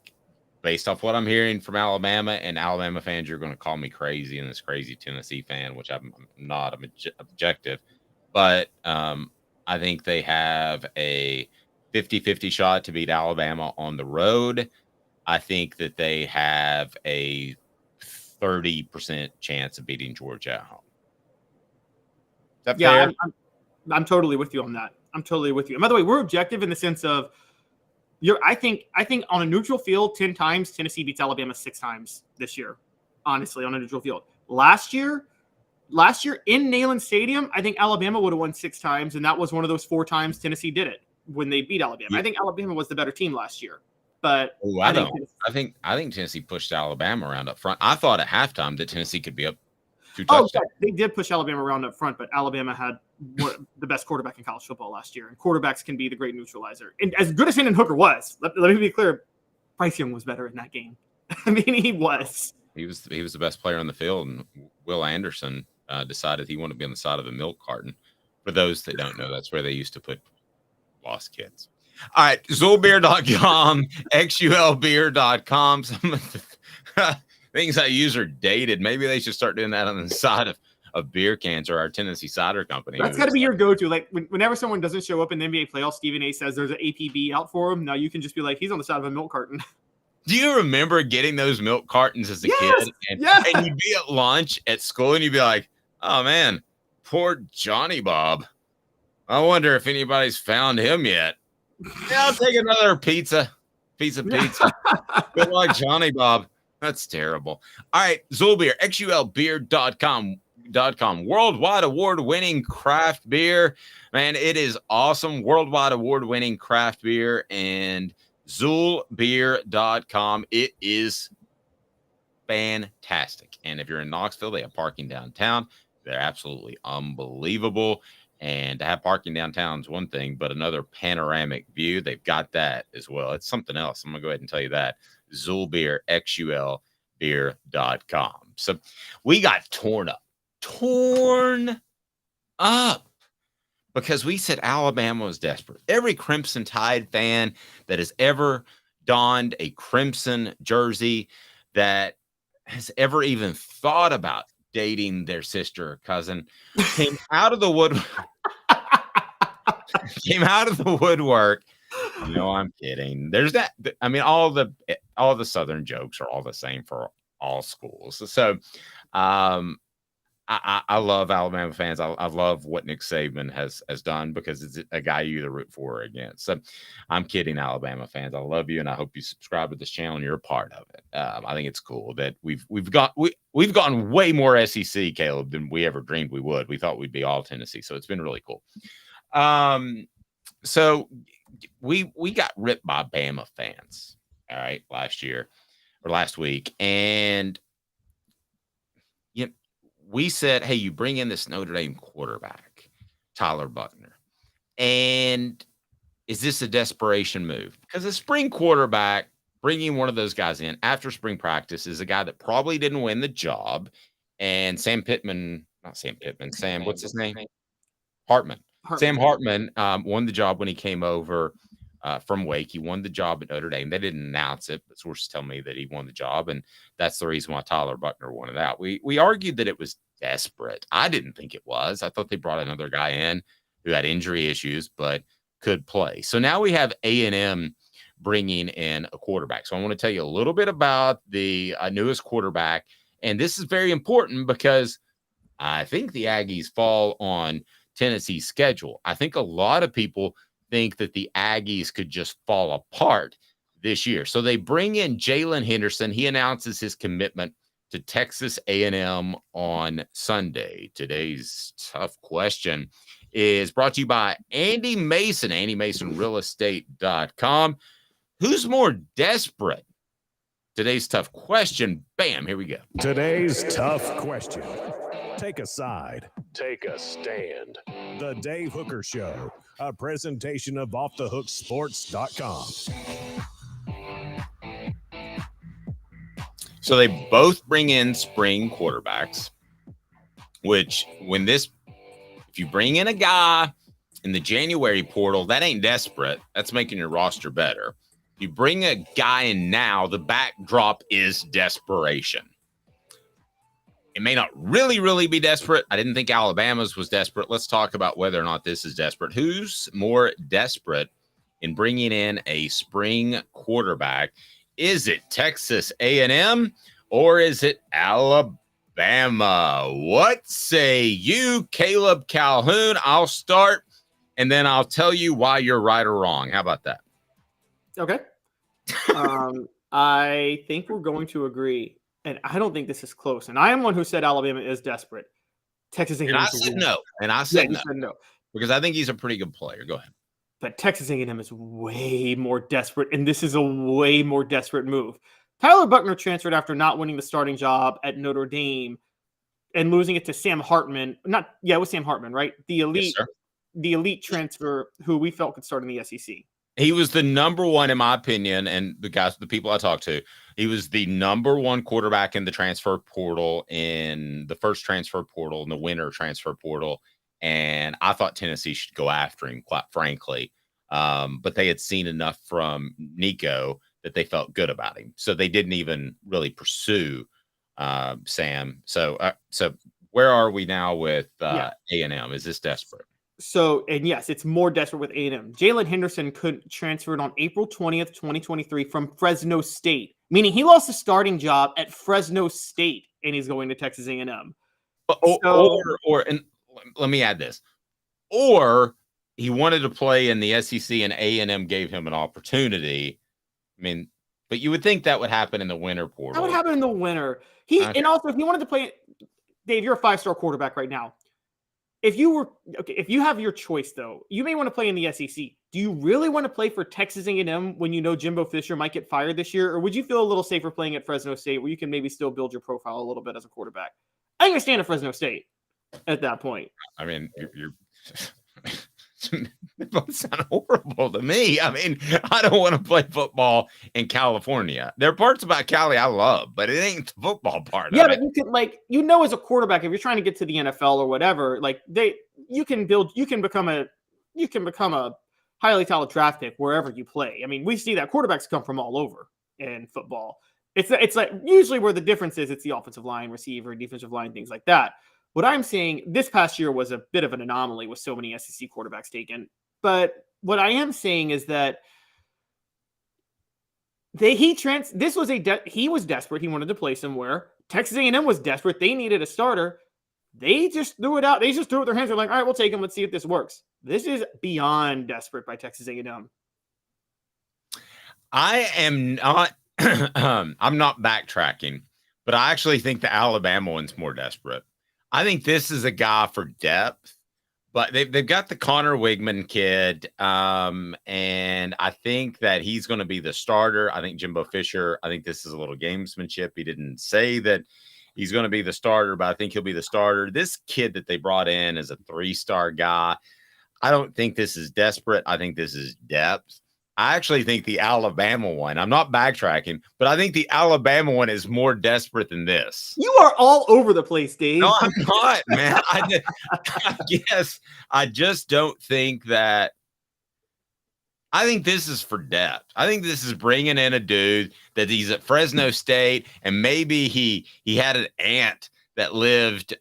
based off what I'm hearing from Alabama, and Alabama fans, you're going to call me crazy and this crazy Tennessee fan, which I'm not. I'm objective. But I think they have a 50-50 shot to beat Alabama on the road. I think that they have a 30% chance of beating Georgia at home. Is that fair? I'm totally with you on that. I'm totally with you. And by the way, we're objective in the sense of I think on a neutral field, 10 times Tennessee beats Alabama 6 times this year. Honestly, on a neutral field. Last year in Neyland Stadium, I think Alabama would have won 6 times, and that was one of those 4 times Tennessee did it when they beat Alabama. Yeah. I think Alabama was the better team last year. But I think Tennessee pushed Alabama around up front. I thought at halftime that Tennessee could be up 2 touchdowns. Oh, they did push Alabama around up front, but Alabama had the best quarterback in college football last year, and quarterbacks can be the great neutralizer. And as good as Hendon Hooker was, let me be clear, Bryce Young was better in that game. I mean, he was. He was the best player on the field, and Will Anderson decided he wanted to be on the side of a milk carton. For those that don't know, that's where they used to put lost kids. All right, Zulbeer.com, xulbeer.com. Some of the things I use are dated. Maybe they should start doing that on the side of beer cans or our Tennessee Cider Company. That's got to be your go-to. Like whenever someone doesn't show up in the NBA playoffs, Stephen A says there's an APB out for him. Now you can just be like, he's on the side of a milk carton. Do you remember getting those milk cartons as a kid? And you'd be at lunch at school and you'd be like, oh man, poor Johnny Bob. I wonder if anybody's found him yet. Yeah, I'll take another pizza. Good luck, Johnny Bob. That's terrible. All right, Zulbeer, xulbeer.com, worldwide award-winning craft beer. Man, it is awesome. Worldwide award-winning craft beer, and Zulbeer.com. It is fantastic. And if you're in Knoxville, they have parking downtown. They're absolutely unbelievable. And to have parking downtown is one thing, but another panoramic view, they've got that as well. It's something else. I'm going to go ahead and tell you that. Zulbeer, xulbeer.com. So we got torn up because we said Alabama was desperate. Every Crimson Tide fan that has ever donned a crimson jersey, that has ever even thought about dating their sister or cousin, came out of the woodwork. No, I'm kidding. There's that. I mean, all the Southern jokes are all the same for all schools. So, I love Alabama fans. I love what Nick Saban has done because it's a guy you either root for or against. So I'm kidding, Alabama fans. I love you, and I hope you subscribe to this channel and you're a part of it. I think it's cool that we've gotten way more SEC, Caleb, than we ever dreamed we would. We thought we'd be all Tennessee, so it's been really cool. So we got ripped by Bama fans, all right, last week, and we said, hey, you bring in this Notre Dame quarterback, Tyler Buckner. And is this a desperation move? Because a spring quarterback, bringing one of those guys in after spring practice is a guy that probably didn't win the job. And Sam, what's his name? Hartman. Sam Hartman won the job when he came over from Wake. He won the job at Notre Dame. They didn't announce it, but sources tell me that he won the job, and that's the reason why Tyler Buckner won it out. We argued that it was desperate. I didn't think it was. I thought they brought another guy in who had injury issues but could play. So now we have A&M bringing in a quarterback. So I want to tell you a little bit about the newest quarterback, and this is very important because I think the Aggies fall on Tennessee's schedule. I think a lot of people think that the Aggies could just fall apart this year. So they bring in Jalen Henderson. He announces his commitment to Texas A&M on Sunday. Today's tough question is brought to you by Andy Mason, AndyMasonRealEstate.com. Who's more desperate? Today's tough question. Bam, here we go. Today's tough question. Take a side. Take a stand. The Dave Hooker Show, a presentation of OffTheHookSports.com. So they both bring in spring quarterbacks, which if you bring in a guy in the January portal, that ain't desperate. That's making your roster better. You bring a guy in now, the backdrop is desperation. It may not really be desperate. I didn't think Alabama's was desperate. Let's talk about whether or not this is desperate. Who's more desperate in bringing in a spring quarterback? Is it Texas A&M or is it Alabama? What say you, Caleb Calhoun? I'll start, and then I'll tell you why you're right or wrong. How about that? Okay. I think we're going to agree. And I don't think this is close. And I am one who said Alabama is desperate. Texas A&M. And I said no. And I said, no. Said no. Because I think he's a pretty good player. Go ahead. But Texas A&M is way more desperate, and this is a way more desperate move. Tyler Buckner transferred after not winning the starting job at Notre Dame and losing it to Sam Hartman. It was Sam Hartman, right? The elite transfer who we felt could start in the SEC. He was the number one, in my opinion, and the people I talked to, he was the number one quarterback in the transfer portal, in the first transfer portal, in the winter transfer portal. And I thought Tennessee should go after him, quite frankly. But they had seen enough from Nico that they felt good about him. So they didn't even really pursue Sam. So where are we now with A&M? Is this desperate? So, and yes, it's more desperate with A&M. Jalen Henderson transferred on April 20th, 2023 from Fresno State, meaning he lost the starting job at Fresno State and he's going to Texas A&M. And let me add this. Or he wanted to play in the SEC and A&M gave him an opportunity. I mean, but you would think that would happen in the winter portal. That would happen in the winter. And also, if he wanted to play, Dave, you're a 5-star quarterback right now. If you have your choice, though, you may want to play in the SEC. Do you really want to play for Texas A&M when you know Jimbo Fisher might get fired this year? Or would you feel a little safer playing at Fresno State where you can maybe still build your profile a little bit as a quarterback? I understand at Fresno State at that point. I mean, you're it both sound horrible to me. I mean, I don't want to play football in California. There are parts about Cali I love, but it ain't the football part. Yeah, but you can as a quarterback, if you're trying to get to the NFL or whatever, you can become a highly talented draft pick wherever you play. I mean, we see that quarterbacks come from all over in football. It's like usually where the difference is, it's the offensive line, receiver, defensive line, things like that. What I'm saying, this past year was a bit of an anomaly with so many SEC quarterbacks taken. But what I am saying is that he was desperate. He wanted to play somewhere. Texas A&M was desperate. They needed a starter. They just threw it out. They just threw it with their hands. They're like, all right, we'll take him. Let's see if this works. This is beyond desperate by Texas A&M. I am not. I'm not backtracking, but I actually think the Alabama one's more desperate. I think this is a guy for depth, but they've got the Connor Wigman kid, and I think that he's going to be the starter. I think Jimbo Fisher. I think this is a little gamesmanship. He didn't say that he's going to be the starter, but I think he'll be the starter. This kid that they brought in is a 3-star guy. I don't think this is desperate. I think this is depth. I actually think the Alabama one, I'm not backtracking, but I think the Alabama one is more desperate than this. You are all over the place, Dave. No, I'm not, man. I guess I just don't think that. I think this is for depth. I think this is bringing in a dude that he's at Fresno State, and maybe he had an aunt that lived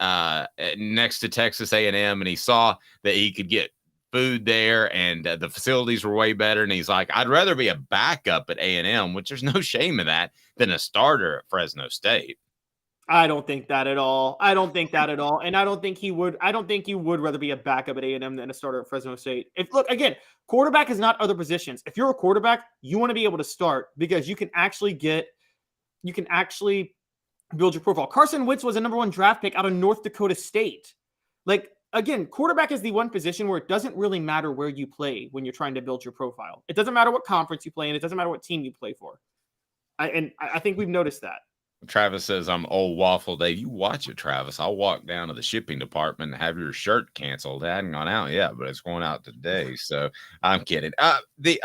next to Texas A&M, and he saw that he could get food there, and the facilities were way better. And he's like, I'd rather be a backup at A&M, which there's no shame in that, than a starter at Fresno State. I don't think that at all. And I don't think he would. I don't think you would rather be a backup at A&M than a starter at Fresno State. Look, again, quarterback is not other positions. If you're a quarterback, you want to be able to start because you can actually build your profile. Carson Wentz was a number 1 draft pick out of North Dakota State. Again, quarterback is the one position where it doesn't really matter where you play when you're trying to build your profile. It doesn't matter what conference you play in. It doesn't matter what team you play for. I think we've noticed that. Travis says, I'm old Waffle Dave. You watch it, Travis. I'll walk down to the shipping department and have your shirt canceled. It hadn't gone out yet, but it's going out today. So I'm kidding. The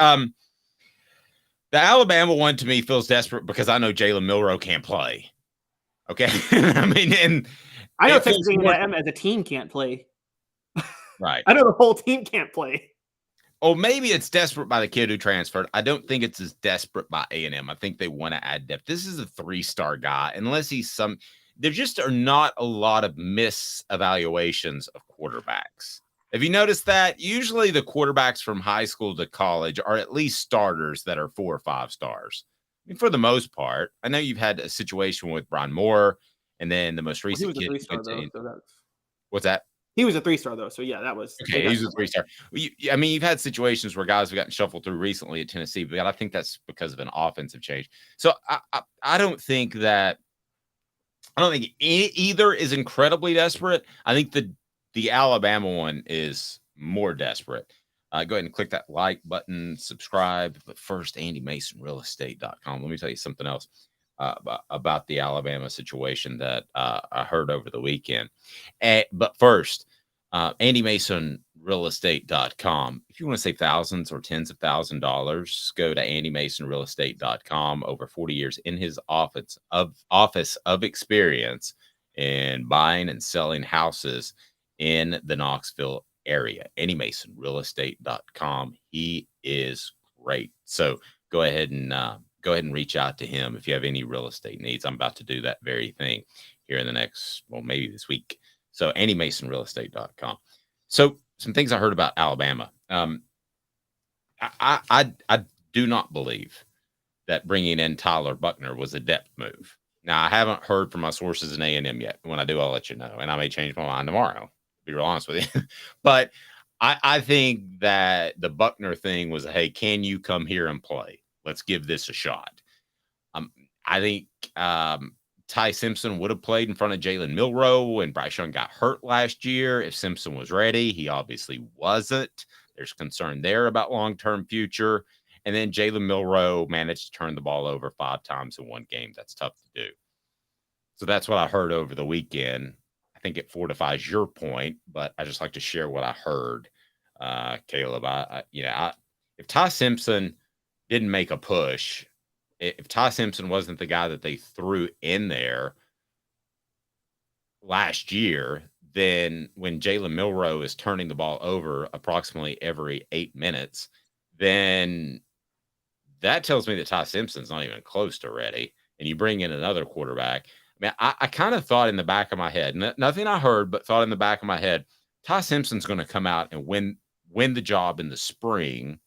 Alabama one to me feels desperate because I know Jalen Milroe can't play. Okay. I mean, and I know Texas A&M as a team can't play. Right. I know the whole team can't play. Oh, maybe it's desperate by the kid who transferred. I don't think it's as desperate by A&M. I think they want to add depth. This is a 3-star guy, unless he's there just are not a lot of misevaluations of quarterbacks. Have you noticed that? Usually the quarterbacks from high school to college are at least starters that are 4 or 5 stars. I mean, for the most part. I know you've had a situation with Brian Moore, and then the most recent kid. What's that? He was a 3-star, though. So, yeah, that was. Okay, he's a 3-star. I mean, you've had situations where guys have gotten shuffled through recently at Tennessee, but I think that's because of an offensive change. So, I don't think either is incredibly desperate. I think the Alabama one is more desperate. Go ahead and click that like button, subscribe. But first, AndyMasonRealEstate.com. Let me tell you something else about the Alabama situation that I heard over the weekend. But first, AndyMasonRealEstate.com. If you want to save thousands or tens of $1,000s, go to AndyMasonRealEstate.com. Over 40 years in his office of experience in buying and selling houses in the Knoxville area. AndyMasonRealEstate.com. He is great. So go ahead and reach out to him if you have any real estate needs. I'm about to do that very thing here in the next, maybe this week. So AndyMasonRealEstate.com. So some things I heard about Alabama. I do not believe that bringing in Tyler Buckner was a depth move. Now, I haven't heard from my sources in A&M yet. When I do, I'll let you know. And I may change my mind tomorrow, to be real honest with you. But I think that the Buckner thing was, hey, can you come here and play? Let's give this a shot. I think Ty Simpson would have played in front of Jalen Milroe, and Bryce Young got hurt last year. If Simpson was ready, he obviously wasn't. There's concern there about long-term future. And then Jalen Milroe managed to turn the ball over 5 times in one game. That's tough to do. So that's what I heard over the weekend. I think it fortifies your point, but I just like to share what I heard, Caleb. If Ty Simpson didn't make a push, if Ty Simpson wasn't the guy that they threw in there last year, then when Jalen Milroe is turning the ball over approximately every 8 minutes, then that tells me that Ty Simpson's not even close to ready. And you bring in another quarterback. I mean, I kind of thought in the back of my head, nothing I heard, but thought in the back of my head, Ty Simpson's going to come out and win the job in the spring.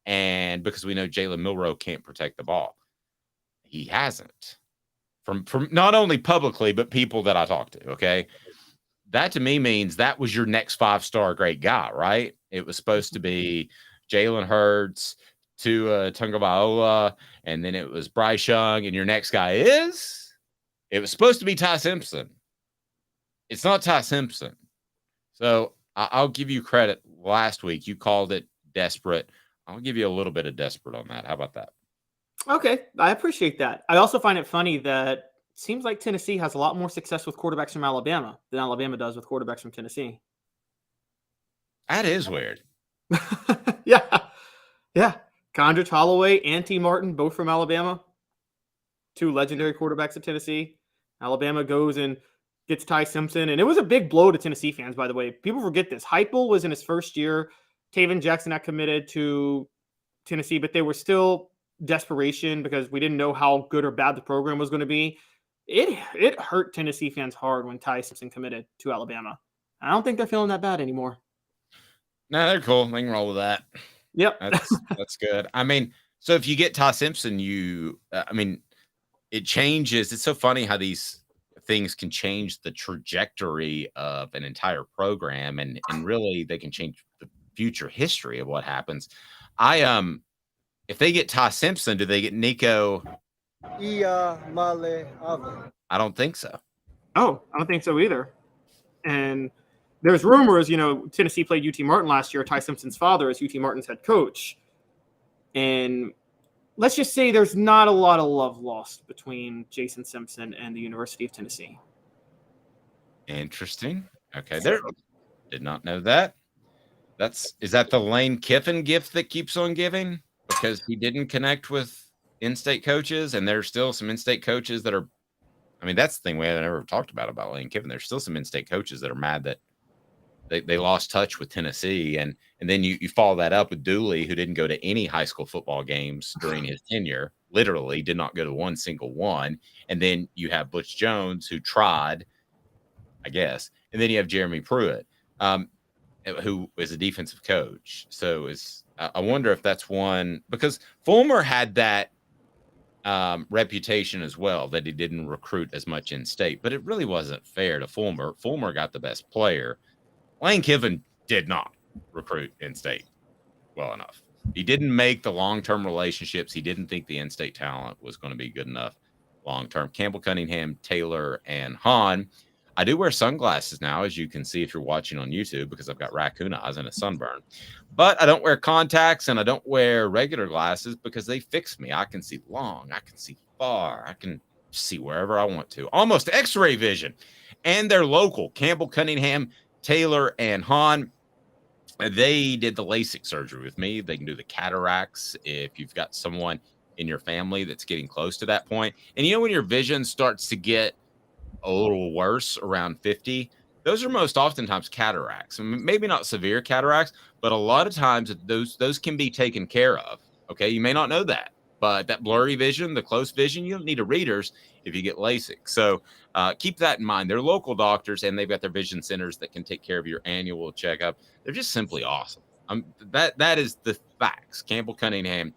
And because we know Jalen Milroe can't protect the ball. He hasn't. From not only publicly, but people that I talk to, okay? that to me means that was your next 5-star great guy, right? It was supposed to be Jalen Hurts, Tua Tagovailoa, and then it was Bryce Young, and your next guy is? It was supposed to be Ty Simpson. It's not Ty Simpson. So I'll give you credit. Last week, you called it desperate. I'll give you a little bit of desperate on that. How about that? Okay, I appreciate that. I also find it funny that it seems like Tennessee has a lot more success with quarterbacks from Alabama than Alabama does with quarterbacks from Tennessee. That is weird. Yeah. Condrich Holloway and T. Martin, both from Alabama. Two legendary quarterbacks at Tennessee. Alabama goes and gets Ty Simpson. And it was a big blow to Tennessee fans, by the way. People forget this. Heupel was in his first year. Taven Jackson not committed to Tennessee, but they were still desperation because we didn't know how good or bad the program was going to be. It hurt Tennessee fans hard when Ty Simpson committed to Alabama. I don't think they're feeling that bad anymore. No, they're cool. They can roll with that. Yep. That's good. I mean, so if you get Ty Simpson, it changes. It's so funny how these things can change the trajectory of an entire program, and really they can change the future history of what happens. If they get Ty Simpson, do they get Nico? I don't think so. Oh, I don't think so either. And there's rumors, Tennessee played UT Martin last year. Ty Simpson's father is UT Martin's head coach. And let's just say there's not a lot of love lost between Jason Simpson and the University of Tennessee. Interesting. Okay, there. Did not know that. Is that the Lane Kiffin gift that keeps on giving? Because he didn't connect with in-state coaches, and there's still some in-state coaches that are. I mean, that's the thing we haven't ever talked about Lane Kiffin. There's still some in-state coaches that are mad that they lost touch with Tennessee, and then you follow that up with Dooley, who didn't go to any high school football games during his tenure. Literally, did not go to one single one. And then you have Butch Jones, who tried, I guess, and then you have Jeremy Pruitt, who is a defensive coach. So I wonder if that's one, because Fulmer had that reputation as well, that he didn't recruit as much in state, but it really wasn't fair to Fulmer. Fulmer got the best player. Lane Kiffin did not recruit in state well enough. He didn't make the long-term relationships. He didn't think the in-state talent was going to be good enough long-term. Campbell, Cunningham, Taylor, and Hahn. I do wear sunglasses now, as you can see if you're watching on YouTube, because I've got raccoon eyes and a sunburn. But I don't wear contacts, and I don't wear regular glasses because they fix me. I can see long. I can see far. I can see wherever I want to. Almost X-ray vision. And they're local. Campbell, Cunningham, Taylor, and Hahn. They did the LASIK surgery with me. They can do the cataracts if you've got someone in your family that's getting close to that point. And when your vision starts to get a little worse around 50, those are most oftentimes cataracts. Maybe not severe cataracts, but a lot of times those can be taken care of. Okay, you may not know that, but that blurry vision, the close vision, you don't need a readers if you get LASIK. So keep that in mind. They're local doctors, and they've got their vision centers that can take care of your annual checkup. They're just simply awesome. That is the facts. Campbell, Cunningham,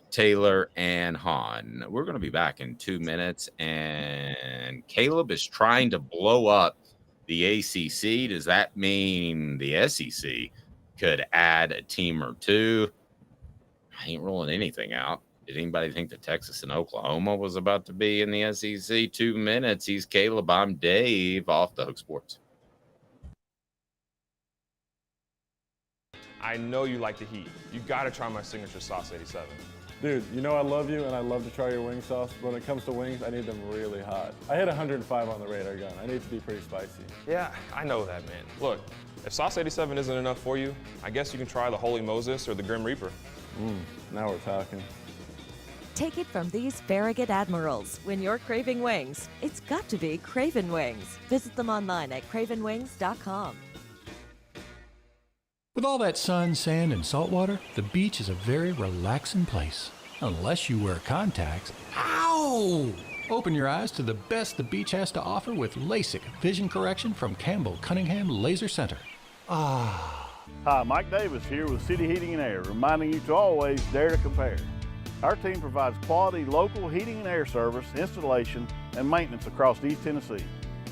Taylor, and Hahn. We're going to be back in 2 minutes, and Caleb is trying to blow up the ACC. Does that mean the SEC could add a team or two? I ain't rolling anything out. Did anybody think that Texas and Oklahoma was about to be in the SEC? 2 minutes. He's Caleb. I'm Dave, Off the Hook Sports. I know you like the heat. You got to try my signature sauce 87. Dude, I love you and I love to try your wing sauce, but when it comes to wings, I need them really hot. I hit 105 on the radar gun. I need to be pretty spicy. Yeah, I know that, man. Look, if sauce 87 isn't enough for you, I guess you can try the Holy Moses or the Grim Reaper. Now we're talking. Take it from these Farragut admirals. When you're craving wings, it's got to be Craven Wings. Visit them online at cravenwings.com. With all that sun, sand, and salt water, the beach is a very relaxing place. Unless you wear contacts. Ow! Open your eyes to the best the beach has to offer with LASIK vision correction from Campbell Cunningham Laser Center. Hi, Mike Davis here with City Heating and Air, reminding you to always dare to compare. Our team provides quality local heating and air service, installation, and maintenance across East Tennessee.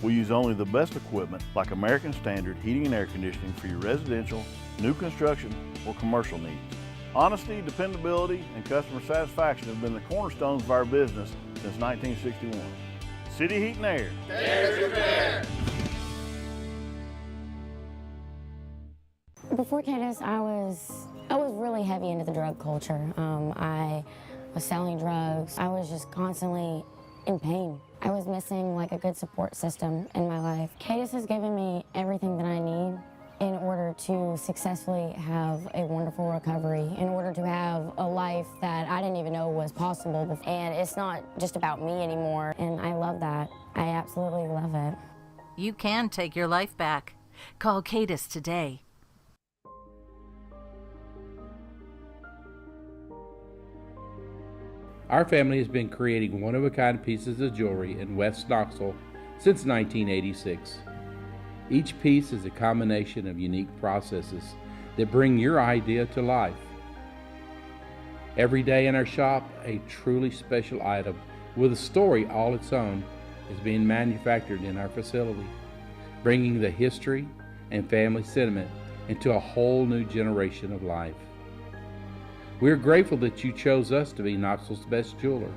We use only the best equipment like American Standard heating and air conditioning for your residential, new construction, or commercial needs. Honesty, dependability, and customer satisfaction have been the cornerstones of our business since 1961. City Heat and Air. There's repair. Before Cadis, I was really heavy into the drug culture. I was selling drugs. I was just constantly in pain. I was missing like a good support system in my life. Cadis has given me everything that I need in order to successfully have a wonderful recovery, in order to have a life that I didn't even know was possible. And it's not just about me anymore, and I love that. I absolutely love it. You can take your life back. Call Cadis today. Our family has been creating one-of-a-kind pieces of jewelry in West Knoxville since 1986. Each piece is a combination of unique processes that bring your idea to life. Every day in our shop, a truly special item with a story all its own is being manufactured in our facility, bringing the history and family sentiment into a whole new generation of life. We are grateful that you chose us to be Knoxville's best jeweler,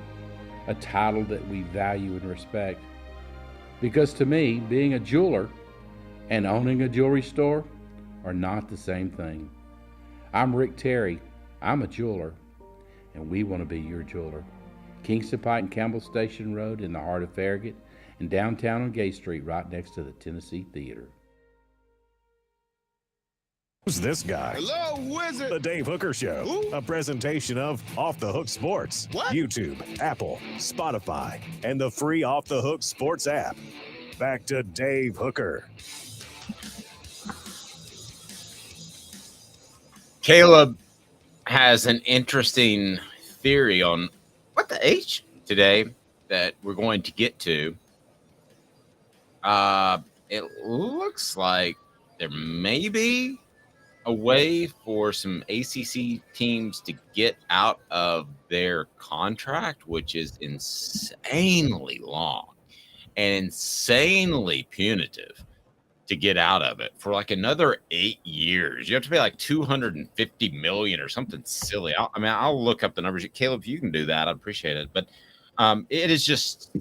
a title that we value and respect. Because to me, being a jeweler and owning a jewelry store are not the same thing. I'm Rick Terry. I'm a jeweler, and we want to be your jeweler. Kingston Pike and Campbell Station Road in the heart of Farragut, and downtown on Gay Street right next to the Tennessee Theater. Who's this guy? Hello, wizard. The Dave Hooker Show, a presentation of Off the Hook Sports, YouTube, Apple, Spotify, and the free Off the Hook Sports app. Back to Dave Hooker. Caleb has an interesting theory on what the H today that we're going to get to. It looks like there may be a way for some ACC teams to get out of their contract, which is insanely long and insanely punitive to get out of it for like another 8 years. You have to pay like $250 million or something silly. I'll look up the numbers. Caleb, if you can do that, I'd appreciate it. But it's just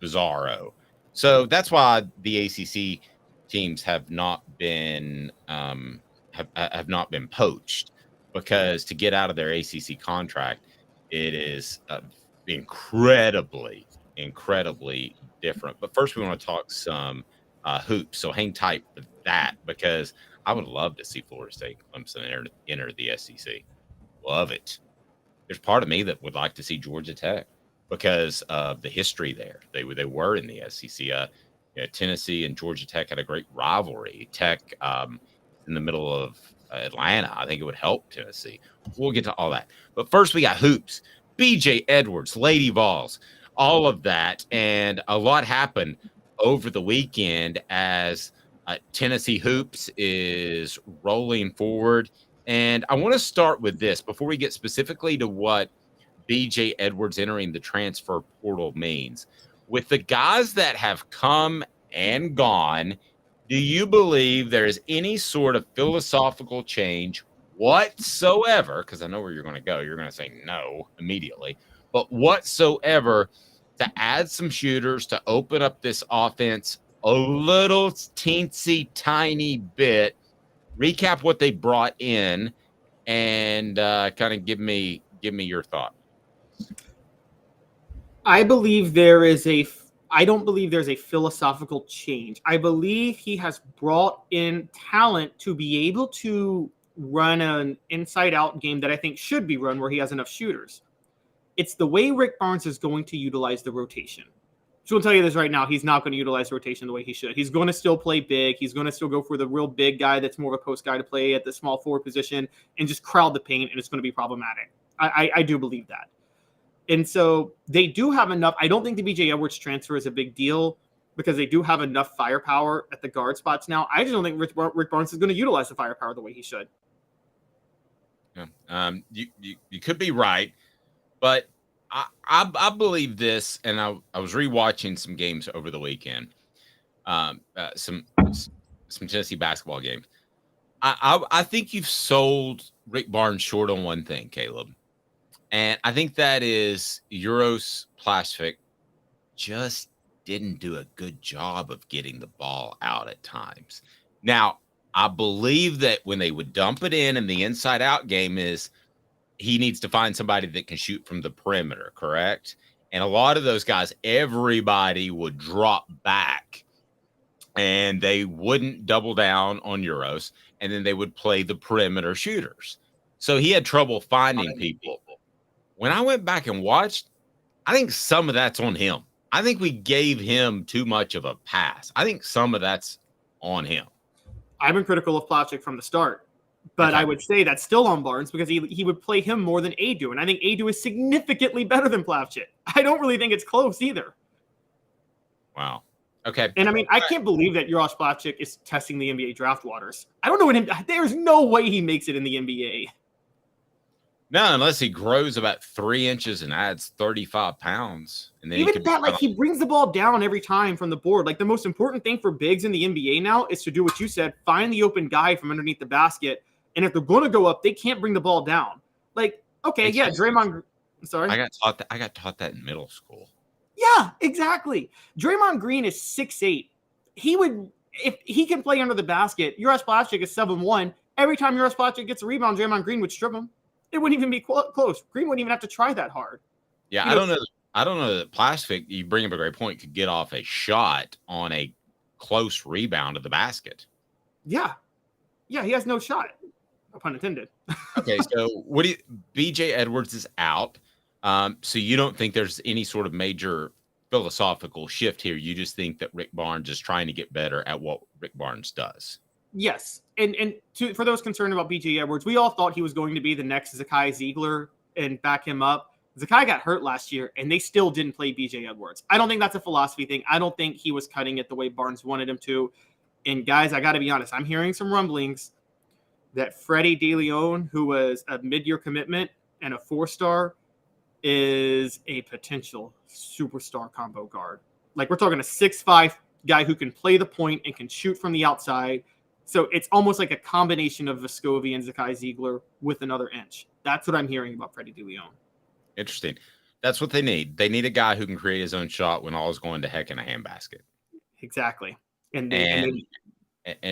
bizarro. So that's why the ACC teams have not been have not been poached, because to get out of their ACC contract, it is incredibly different. But first, we want to talk some hoops. So hang tight for that, because I would love to see Florida State Clemson enter the SEC. Love it. There's part of me that would like to see Georgia Tech because of the history there. They were in the SEC. Tennessee and Georgia Tech had a great rivalry. Tech in the middle of Atlanta. I think it would help Tennessee. We'll get to all that. But first, we got hoops. BJ Edwards, Lady Vols, all of that. And a lot happened over the weekend as Tennessee hoops is rolling forward. And I want to start with this before we get specifically to what BJ Edwards entering the transfer portal means. With the guys that have come and gone, do you believe there is any sort of philosophical change whatsoever? Because I know where you're going to go. You're going to say no immediately. But whatsoever to add some shooters to open up this offense a little teensy tiny bit, recap what they brought in, and kind of give me your thought. I don't believe there's a philosophical change. I believe he has brought in talent to be able to run an inside-out game that I think should be run where he has enough shooters. It's the way Rick Barnes is going to utilize the rotation. Just want to tell you this right now. He's not going to utilize rotation the way he should. He's going to still play big. He's going to still go for the real big guy that's more of a post guy to play at the small forward position and just crowd the paint, and it's going to be problematic. I do believe that. And so they do have enough. I don't think the BJ Edwards transfer is a big deal because they do have enough firepower at the guard spots now. I just don't think Rick Barnes is going to utilize the firepower the way he should. Yeah. You could be right, but I believe this, and I was rewatching some games over the weekend, some Tennessee basketball games. I think you've sold Rick Barnes short on one thing, Caleb, and I think that is Uros Plastic just didn't do a good job of getting the ball out at times. Now, I believe that when they would dump it in the inside out game is he needs to find somebody that can shoot from the perimeter, correct? And a lot of those guys, everybody would drop back and they wouldn't double down on Euros, and then they would play the perimeter shooters. So he had trouble finding people. When I went back and watched, I think some of that's on him. I think we gave him too much of a pass. I think some of that's on him. I've been critical of Plavsic from the start, but I would say that's still on Barnes because he would play him more than Adu, and I think Adu is significantly better than Plavsic. I don't really think it's close either. Wow. Okay. And I mean, I can't believe that Uros Plavsic is testing the NBA draft waters. I don't know there's no way he makes it in the NBA. No, unless he grows about 3 inches and adds 35 pounds. And then even that, like, he brings the ball down every time from the board. Like, the most important thing for bigs in the NBA now is to do what you said, find the open guy from underneath the basket. And if they're going to go up, they can't bring the ball down. Like, okay, yeah, Draymond. Sorry, I got taught that in middle school. Yeah, exactly. Draymond Green is 6'8". He would, if he can play under the basket. Uros Plavsic is 7'1". Every time Uros Plavsic gets a rebound, Draymond Green would strip him. It wouldn't even be close. Green wouldn't even have to try that hard. Yeah, I don't know that Plavsic, you bring up a great point, could get off a shot on a close rebound of the basket. Yeah, he has no shot. No pun intended. Okay, so BJ Edwards is out. So you don't think there's any sort of major philosophical shift here. You just think that Rick Barnes is trying to get better at what Rick Barnes does. Yes. And for those concerned about BJ Edwards, we all thought he was going to be the next Zakai Ziegler and back him up. Zakai got hurt last year, and they still didn't play BJ Edwards. I don't think that's a philosophy thing. I don't think he was cutting it the way Barnes wanted him to. And guys, I got to be honest, I'm hearing some rumblings that Freddie DeLeon, who was a mid-year commitment and a 4-star, is a potential superstar combo guard. Like, we're talking a 6'5" guy who can play the point and can shoot from the outside. So it's almost like a combination of Vescovi and Zakai Ziegler with another inch. That's what I'm hearing about Freddie DeLeon. Interesting. That's what they need. They need a guy who can create his own shot when all is going to heck in a handbasket. Exactly. And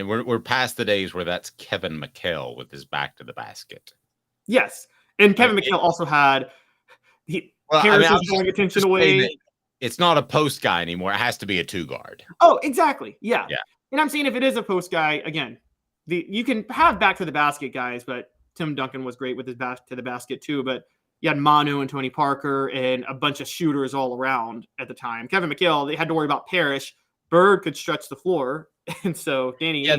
we're past the days where that's Kevin McHale with his back to the basket. Yes. And Kevin McHale also had Harris is drawing attention away. It's not a post guy anymore. It has to be a 2-guard. Oh, exactly. Yeah. Yeah. And I'm saying if it is a post guy, again, you can have back to the basket guys, but Tim Duncan was great with his back to the basket too. But you had Manu and Tony Parker and a bunch of shooters all around at the time. Kevin McHale, they had to worry about Parrish. Bird could stretch the floor. And so Danny. Yeah,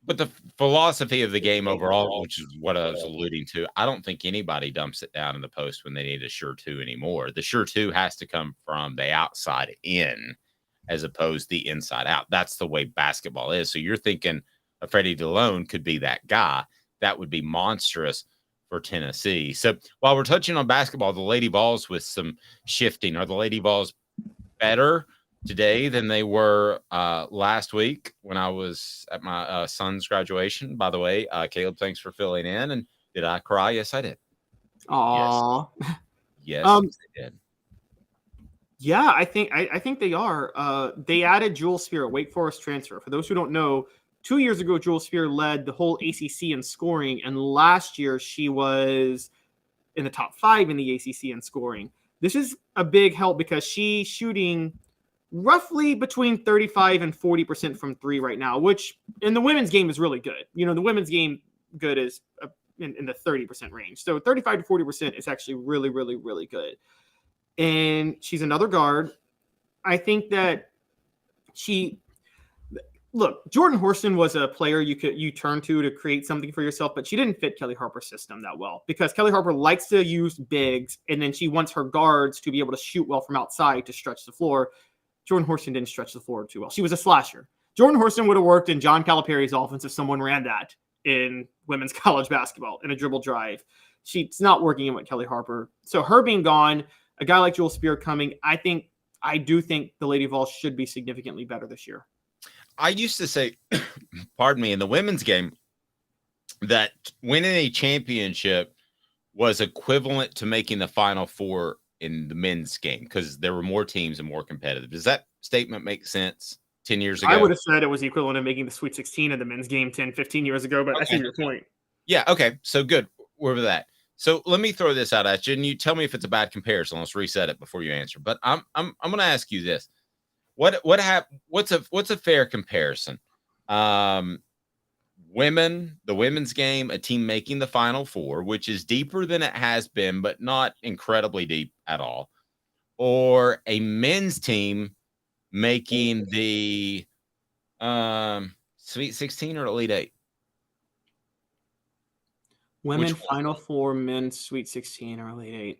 but the philosophy of the game overall, which is what I was alluding to, I don't think anybody dumps it down in the post when they need a sure 2 anymore. The sure 2 has to come from the outside in as opposed to the inside out. That's the way basketball is. So you're thinking a Freddie DeLeon could be that guy. That would be monstrous for Tennessee. So while we're touching on basketball, the Lady Vols with some shifting. Are the Lady Vols better today than they were last week when I was at my son's graduation? By the way, Caleb, thanks for filling in. And did I cry? Yes, I did. Aww. Yes, I did. Yeah, I think they are. They added Jewel Spear, a Wake Forest transfer. For those who don't know, 2 years ago, Jewel Spear led the whole ACC in scoring, and last year she was in the top 5 in the ACC in scoring. This is a big help because she's shooting roughly between 35 and 40% from 3 right now, which in the women's game is really good. You know, the women's game good is in the 30% range. So 35 to 40% is actually really, really, really good. And she's another guard. I think that Jordan Horston was a player you turn to create something for yourself, but she didn't fit Kelly Harper's system that well because Kelly Harper likes to use bigs, and then she wants her guards to be able to shoot well from outside to stretch the floor. Jordan Horston didn't stretch the floor too well. She was a slasher. Jordan Horston would have worked in John Calipari's offense if someone ran that in women's college basketball in a dribble drive. she's not working in with Kelly Harper. So her being gone, a guy like Jewel Spear coming, I do think the Lady Vols should be significantly better this year. I used to say, pardon me, in the women's game, that winning a championship was equivalent to making the Final Four in the men's game because there were more teams and more competitive. Does that statement make sense 10 years ago? I would have said it was equivalent to making the Sweet 16 in the men's game 10, 15 years ago, but I see your point. Yeah, okay. So good. We're with that. So let me throw this out at you, and you tell me if it's a bad comparison. Let's reset it before you answer. But I'm going to ask you this: what's a fair comparison? The women's game, a team making the Final Four, which is deeper than it has been, but not incredibly deep at all, or a men's team making the Sweet 16 or Elite 8? Women Final Four, men's Sweet 16 or Elite 8.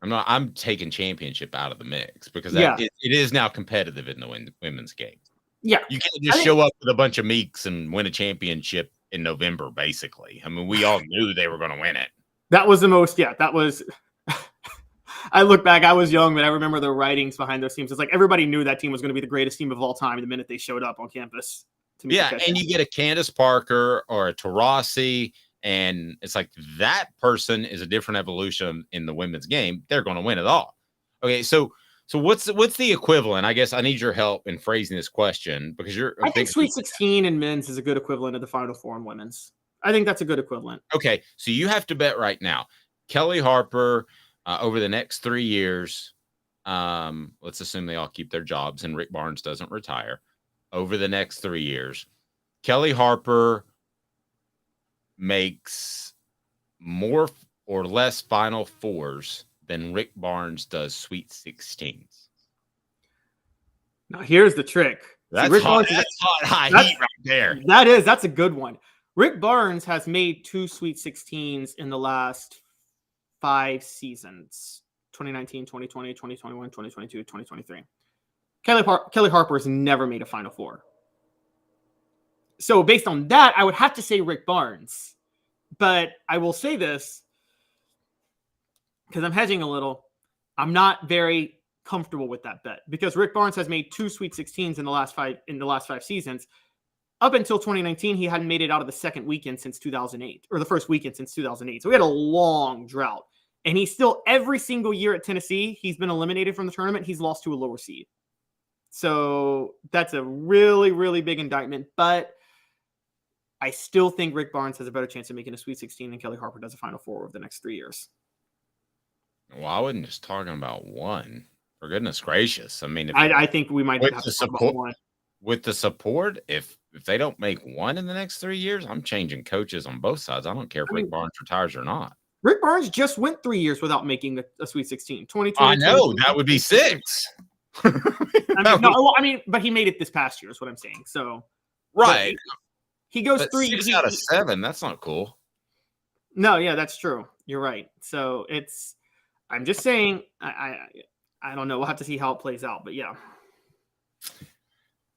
I'm taking championship out of the mix because it is now competitive in the women's game. Yeah. You can't just show up with a bunch of meeks and win a championship in November, basically. I mean, we all knew they were going to win it. That was the most, that was. I look back, I was young, but I remember the writings behind those teams. It's like everybody knew that team was going to be the greatest team of all time the minute they showed up on campus. And you get a Candace Parker or a Taurasi, and it's like that person is a different evolution in the women's game. They're going to win it all. Okay, so what's the equivalent? I guess I need your help in phrasing this question because I think Sweet 16 in men's is a good equivalent of the Final Four in women's. I think that's a good equivalent. Okay, so you have to bet right now. Kelly Harper over the next 3 years, let's assume they all keep their jobs and Rick Barnes doesn't retire. Over the next 3 years, Kelly Harper makes more or less Final Fours than Rick Barnes does Sweet 16s. Now, here's the trick. That's hot high heat right there. That's a good one. Rick Barnes has made 2 Sweet 16s in the last 5 seasons. 2019, 2020, 2021, 2022, 2023. Kelly Harper has never made a Final Four. So based on that, I would have to say Rick Barnes. But I will say this, because I'm hedging a little, I'm not very comfortable with that bet because Rick Barnes has made 2 Sweet 16s in the last 5 seasons. Up until 2019, he hadn't made it out of the second weekend since 2008, or the first weekend since 2008. So we had a long drought. And he's still, every single year at Tennessee, he's been eliminated from the tournament. He's lost to a lower seed. So that's a really, really big indictment. But I still think Rick Barnes has a better chance of making a Sweet 16 than Kelly Harper does a Final Four over the next 3 years. Well, I wasn't just talking about one. For goodness gracious. I mean, I think we might have to talk about one. With the support, if they don't make one in the next 3 years, I'm changing coaches on both sides. I don't care if Rick Barnes retires or not. Rick Barnes just went 3 years without making a Sweet 16. 2020. I know that would be 6. But he made it this past year. Is what I'm saying. So right, he goes but 3 6 out of 7. That's not cool. No, yeah, that's true. You're right. So I'm just saying. I don't know. We'll have to see how it plays out. But yeah.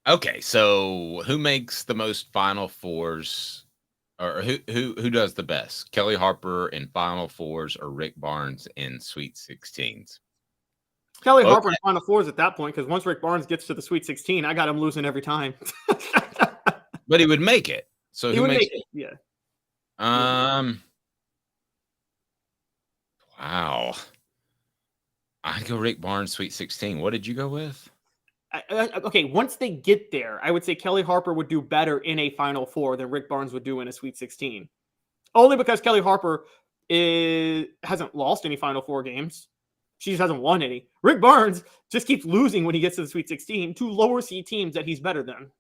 Okay, so who makes the most Final Fours? Or who does the best? Kelly Harper in Final Fours or Rick Barnes in Sweet 16s? Kelly Harper in Final Fours at that point, because once Rick Barnes gets to the Sweet 16, I got him losing every time. But he would make it. So he would make it. Yeah. Wow. I go Rick Barnes Sweet 16. What did you go with? Okay, once they get there, I would say Kelly Harper would do better in a Final Four than Rick Barnes would do in a Sweet 16. Only because Kelly Harper hasn't lost any Final Four games. She just hasn't won any. Rick Barnes just keeps losing when he gets to the Sweet 16 to lower seed teams that he's better than.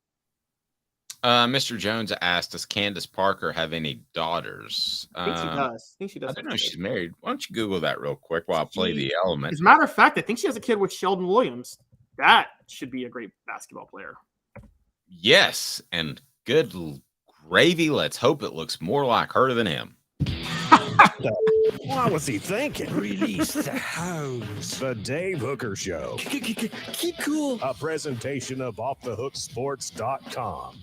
Mr. Jones asked, does Candace Parker have any daughters? I think she does. I don't know if she's married. Why don't you Google that real quick while I play the element? As a matter of fact, I think she has a kid with Sheldon Williams. That should be a great basketball player. Yes, and good gravy. Let's hope it looks more like her than him. What was he thinking? Release the hounds. The Dave Hooker Show. Keep cool. A presentation of offthehooksports.com.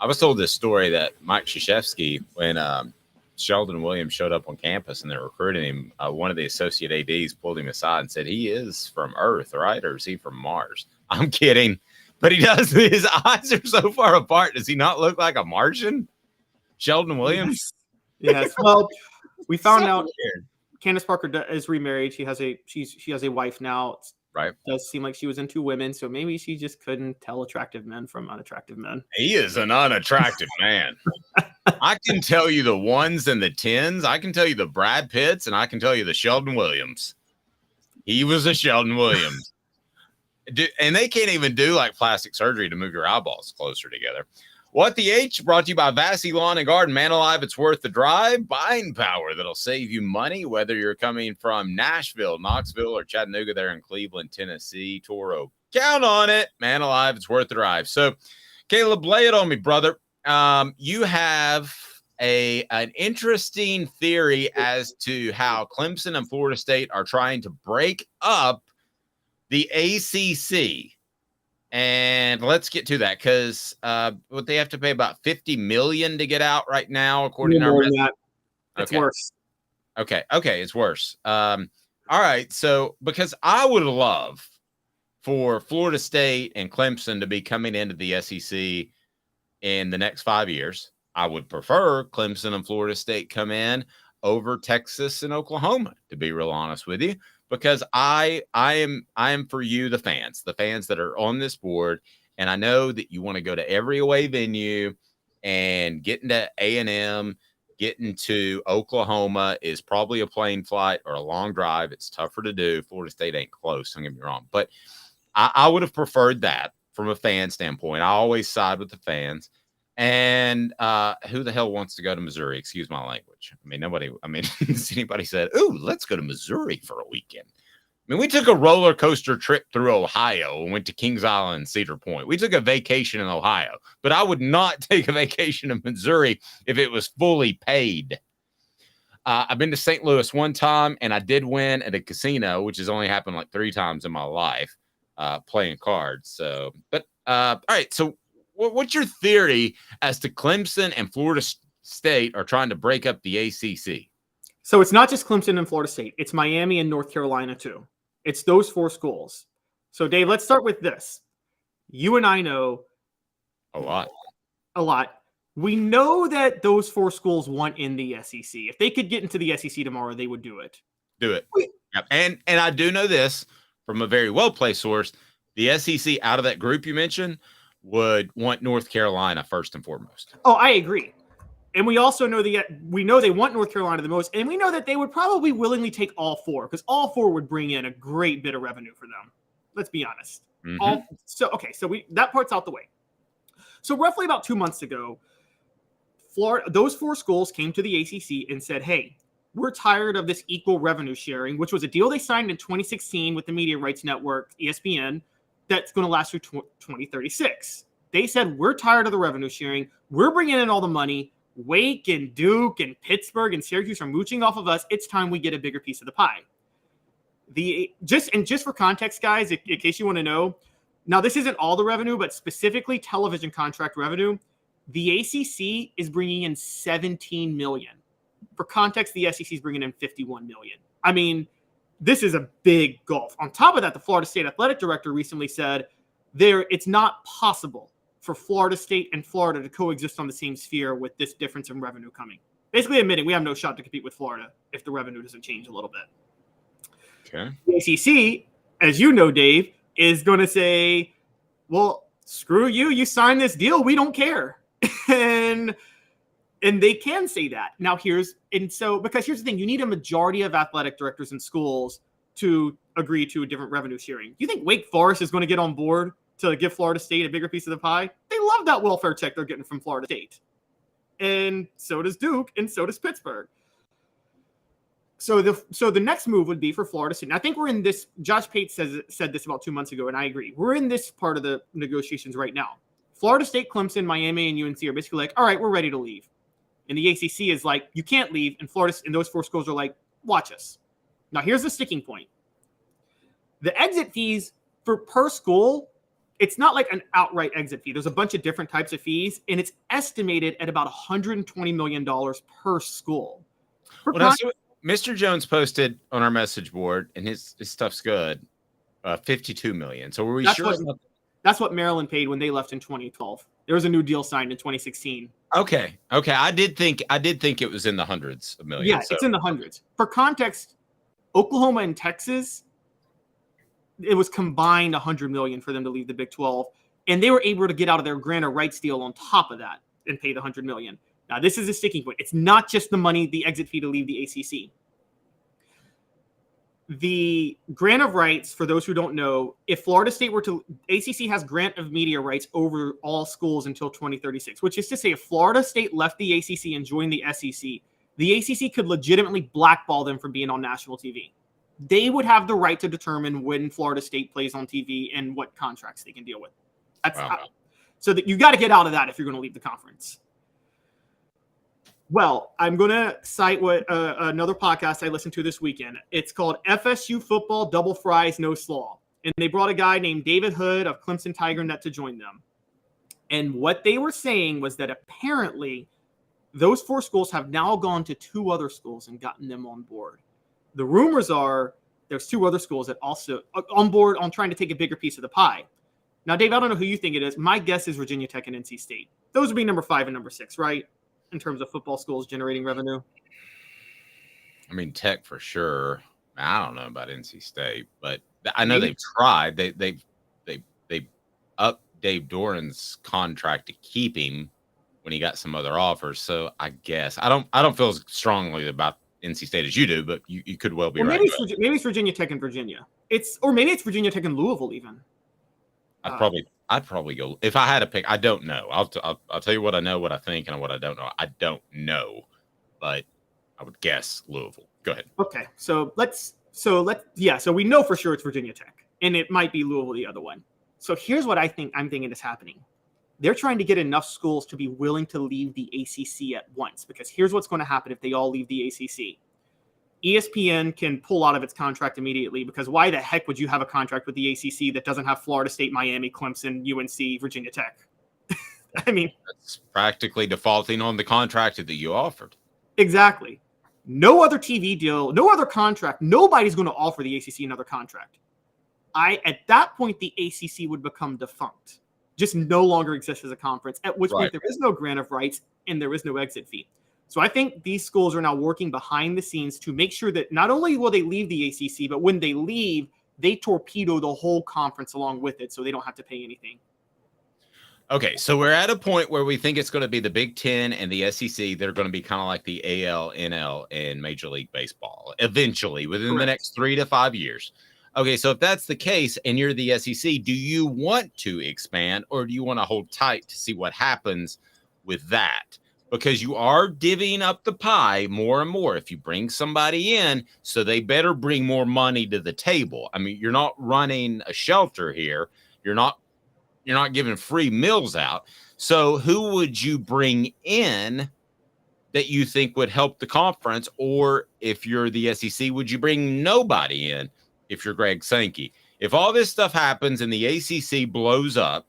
I was told this story that Mike Krzyzewski, when Sheldon Williams showed up on campus and they're recruiting him, one of the associate ADs pulled him aside and said, he is from Earth, right? Or is he from Mars? I'm kidding. But he does. His eyes are so far apart. Does he not look like a Martian? Sheldon Williams? Yes. Well, we found So out weird. Candace Parker is remarried. She has a wife now. Right. It does seem like she was into women, so maybe she just couldn't tell attractive men from unattractive men. He is an unattractive man. I can tell you the ones and the tens. I can tell you the Brad Pitts, and I can tell you the Sheldon Williams. He was a Sheldon Williams. And they can't even do like plastic surgery to move your eyeballs closer together. What the H brought to you by Vassy Lawn and Garden. Man alive, it's worth the drive. Buying power that'll save you money, whether you're coming from Nashville, Knoxville, or Chattanooga there in Cleveland, Tennessee, Toro. Count on it. Man alive, it's worth the drive. So, Caleb, lay it on me, brother. You have an interesting theory as to how Clemson and Florida State are trying to break up the ACC. And let's get to that because what they have to pay about $50 million to get out right now, according to our It's worse. Okay, it's worse. All right, so because I would love for Florida State and Clemson to be coming into the SEC in the next 5 years, I would prefer Clemson and Florida State come in over Texas and Oklahoma, to be real honest with you. Because I am for you, the fans that are on this board, and I know that you want to go to every away venue and getting to A&M, getting to Oklahoma is probably a plane flight or a long drive. It's tougher to do. Florida State ain't close, don't get me wrong. But I would have preferred that from a fan standpoint. I always side with the fans. And who the hell wants to go to Missouri? Excuse my language. I mean, nobody. I mean, has anybody said, "Ooh, let's go to Missouri for a weekend"? I mean, we took a roller coaster trip through Ohio and went to Kings Island, Cedar Point. We took a vacation in Ohio, but I would not take a vacation in Missouri if it was fully paid. I've been to St. Louis one time, and I did win at a casino, which has only happened like 3 times in my life, playing cards. So, but all right, so. What's your theory as to Clemson and Florida State are trying to break up the ACC? So it's not just Clemson and Florida State. It's Miami and North Carolina, too. It's those 4 schools. So, Dave, let's start with this. You and I know a lot. We know that those 4 schools want in the SEC. If they could get into the SEC tomorrow, they would do it. Yep. And I do know this from a very well-placed source. The SEC out of that group you mentioned would want North Carolina first and foremost. Oh, I agree. And we also know they want North Carolina the most, and we know that they would probably willingly take all 4 because all 4 would bring in a great bit of revenue for them. Let's be honest. Mm-hmm. So that part's out the way. So roughly about 2 months ago, those 4 schools came to the ACC and said, "Hey, we're tired of this equal revenue sharing," which was a deal they signed in 2016 with the Media Rights Network, ESPN. That's going to last through 2036. They said, we're tired of the revenue sharing. We're bringing in all the money. Wake and Duke and Pittsburgh and Syracuse are mooching off of us. It's time we get a bigger piece of the pie. Just for context, guys, in case you want to know, now this isn't all the revenue, but specifically television contract revenue. The ACC is bringing in $17 million. For context, the SEC is bringing in $51 million. I mean, this is a big gulf. On top of that, the Florida State athletic director recently said it's not possible for Florida State and Florida to coexist on the same sphere with this difference in revenue coming. Basically admitting we have no shot to compete with Florida if the revenue doesn't change a little bit. Okay. The ACC, as you know, Dave, is going to say, well, screw you. You signed this deal. We don't care. And they can say that. Now because here's the thing, you need a majority of athletic directors in schools to agree to a different revenue sharing. You think Wake Forest is going to get on board to give Florida State a bigger piece of the pie? They love that welfare check they're getting from Florida State. And so does Duke, and so does Pittsburgh. So the next move would be for Florida State. And I think we're in this, Josh Pate said this about 2 months ago, and I agree. We're in this part of the negotiations right now. Florida State, Clemson, Miami, and UNC are basically like, all right, we're ready to leave. And the ACC is like, you can't leave. And Florida and those 4 schools are like, watch us. Now, here's the sticking point. The exit fees per school it's not like an outright exit fee. There's a bunch of different types of fees, and it's estimated at about $120 million per school. Well, that's what Mr. Jones posted on our message board, and his stuff's good. 52 million. So were we sure? That's what Maryland paid when they left in 2012. There was a new deal signed in 2016. Okay. I did think it was in the hundreds of millions. Yeah, it's in the hundreds. For context, Oklahoma and Texas, it was combined 100 million for them to leave the Big 12, and they were able to get out of their grant of rights deal on top of that and pay the 100 million. Now, this is a sticking point. It's not just the money, the exit fee to leave the ACC. The grant of rights, for those who don't know, if Florida State were to, ACC has grant of media rights over all schools until 2036, which is to say if Florida State left the ACC and joined the SEC, the ACC could legitimately blackball them from being on national TV. They would have the right to determine when Florida State plays on TV and what contracts they can deal with. So that you got to get out of that if you're going to leave the conference. Well, I'm going to cite what another podcast I listened to this weekend. It's called FSU Football Double Fries No Slaw. And they brought a guy named David Hood of Clemson Tiger Net to join them. And what they were saying was that apparently those 4 schools have now gone to 2 other schools and gotten them on board. The rumors are there's 2 other schools that also on board on trying to take a bigger piece of the pie. Now, Dave, I don't know who you think it is. My guess is Virginia Tech and NC State. Those would be number 5 and number 6, right? In terms of football schools generating revenue? I mean, Tech for sure. I don't know about NC State, but I know they've tried. They upped Dave Doran's contract to keep him when he got some other offers. So I guess I don't feel as strongly about NC State as you do, but you could well be right. Maybe it's Virginia Tech and Virginia. Maybe it's Virginia Tech and Louisville even. I'd probably go if I had to pick. I don't know. I'll tell you what I know, what I think, and what I don't know. I don't know, but I would guess Louisville. Go ahead. Okay, so we know for sure it's Virginia Tech, and it might be Louisville the other one. So here's what I'm thinking is happening. They're trying to get enough schools to be willing to leave the ACC at once, because here's what's going to happen if they all leave the ACC. ESPN can pull out of its contract immediately, because why the heck would you have a contract with the ACC that doesn't have Florida State, Miami, Clemson, UNC, Virginia Tech? I mean, that's practically defaulting on the contract that you offered. Exactly. No other TV deal, no other contract. Nobody's going to offer the ACC another contract. At that point, the ACC would become defunct, just no longer exist as a conference, at which point there is no grant of rights and there is no exit fee. So I think these schools are now working behind the scenes to make sure that not only will they leave the ACC, but when they leave, they torpedo the whole conference along with it so they don't have to pay anything. Okay, so we're at a point where we think it's going to be the Big Ten and the SEC. They're going to be kind of like the AL, NL, and Major League Baseball eventually within the next 3 to 5 years. Okay, so if that's the case and you're the SEC, do you want to expand or do you want to hold tight to see what happens with that? Because you are divvying up the pie more and more. If you bring somebody in, so they better bring more money to the table. I mean, you're not running a shelter here. You're not giving free meals out. So who would you bring in that you think would help the conference? Or if you're the SEC, would you bring nobody in if you're Greg Sankey? If all this stuff happens and the ACC blows up,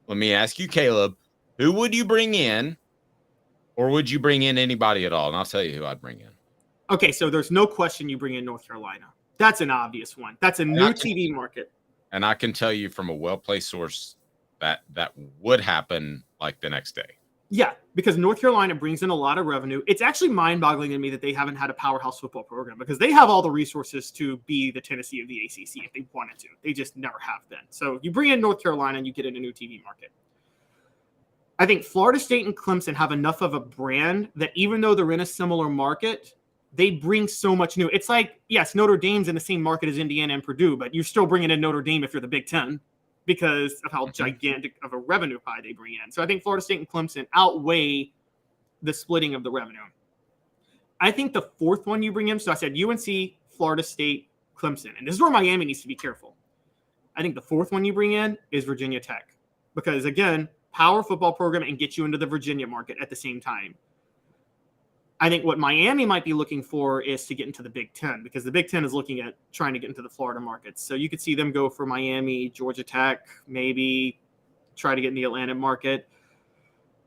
let me ask you, Caleb, who would you bring in? Or would you bring in anybody at all? And I'll tell you who I'd bring in. Okay, so there's no question you bring in North Carolina. That's an obvious one. That's a new TV market. And I can tell you from a well-placed source that would happen like the next day. Yeah, because North Carolina brings in a lot of revenue. It's actually mind-boggling to me that they haven't had a powerhouse football program, because they have all the resources to be the Tennessee of the ACC if they wanted to. They just never have been. So you bring in North Carolina and you get in a new TV market. I think Florida State and Clemson have enough of a brand that even though they're in a similar market, they bring so much new. It's like, yes, Notre Dame's in the same market as Indiana and Purdue, but you're still bringing in Notre Dame if you're the Big Ten because of how gigantic of a revenue pie they bring in. So I think Florida State and Clemson outweigh the splitting of the revenue. I think the fourth one you bring in, so I said UNC, Florida State, Clemson, and this is where Miami needs to be careful. I think the fourth one you bring in is Virginia Tech, because again, power football program and get you into the Virginia market at the same time. I think what Miami might be looking for is to get into the Big Ten, because the Big Ten is looking at trying to get into the Florida markets. So you could see them go for Miami, Georgia Tech, maybe try to get in the Atlanta market.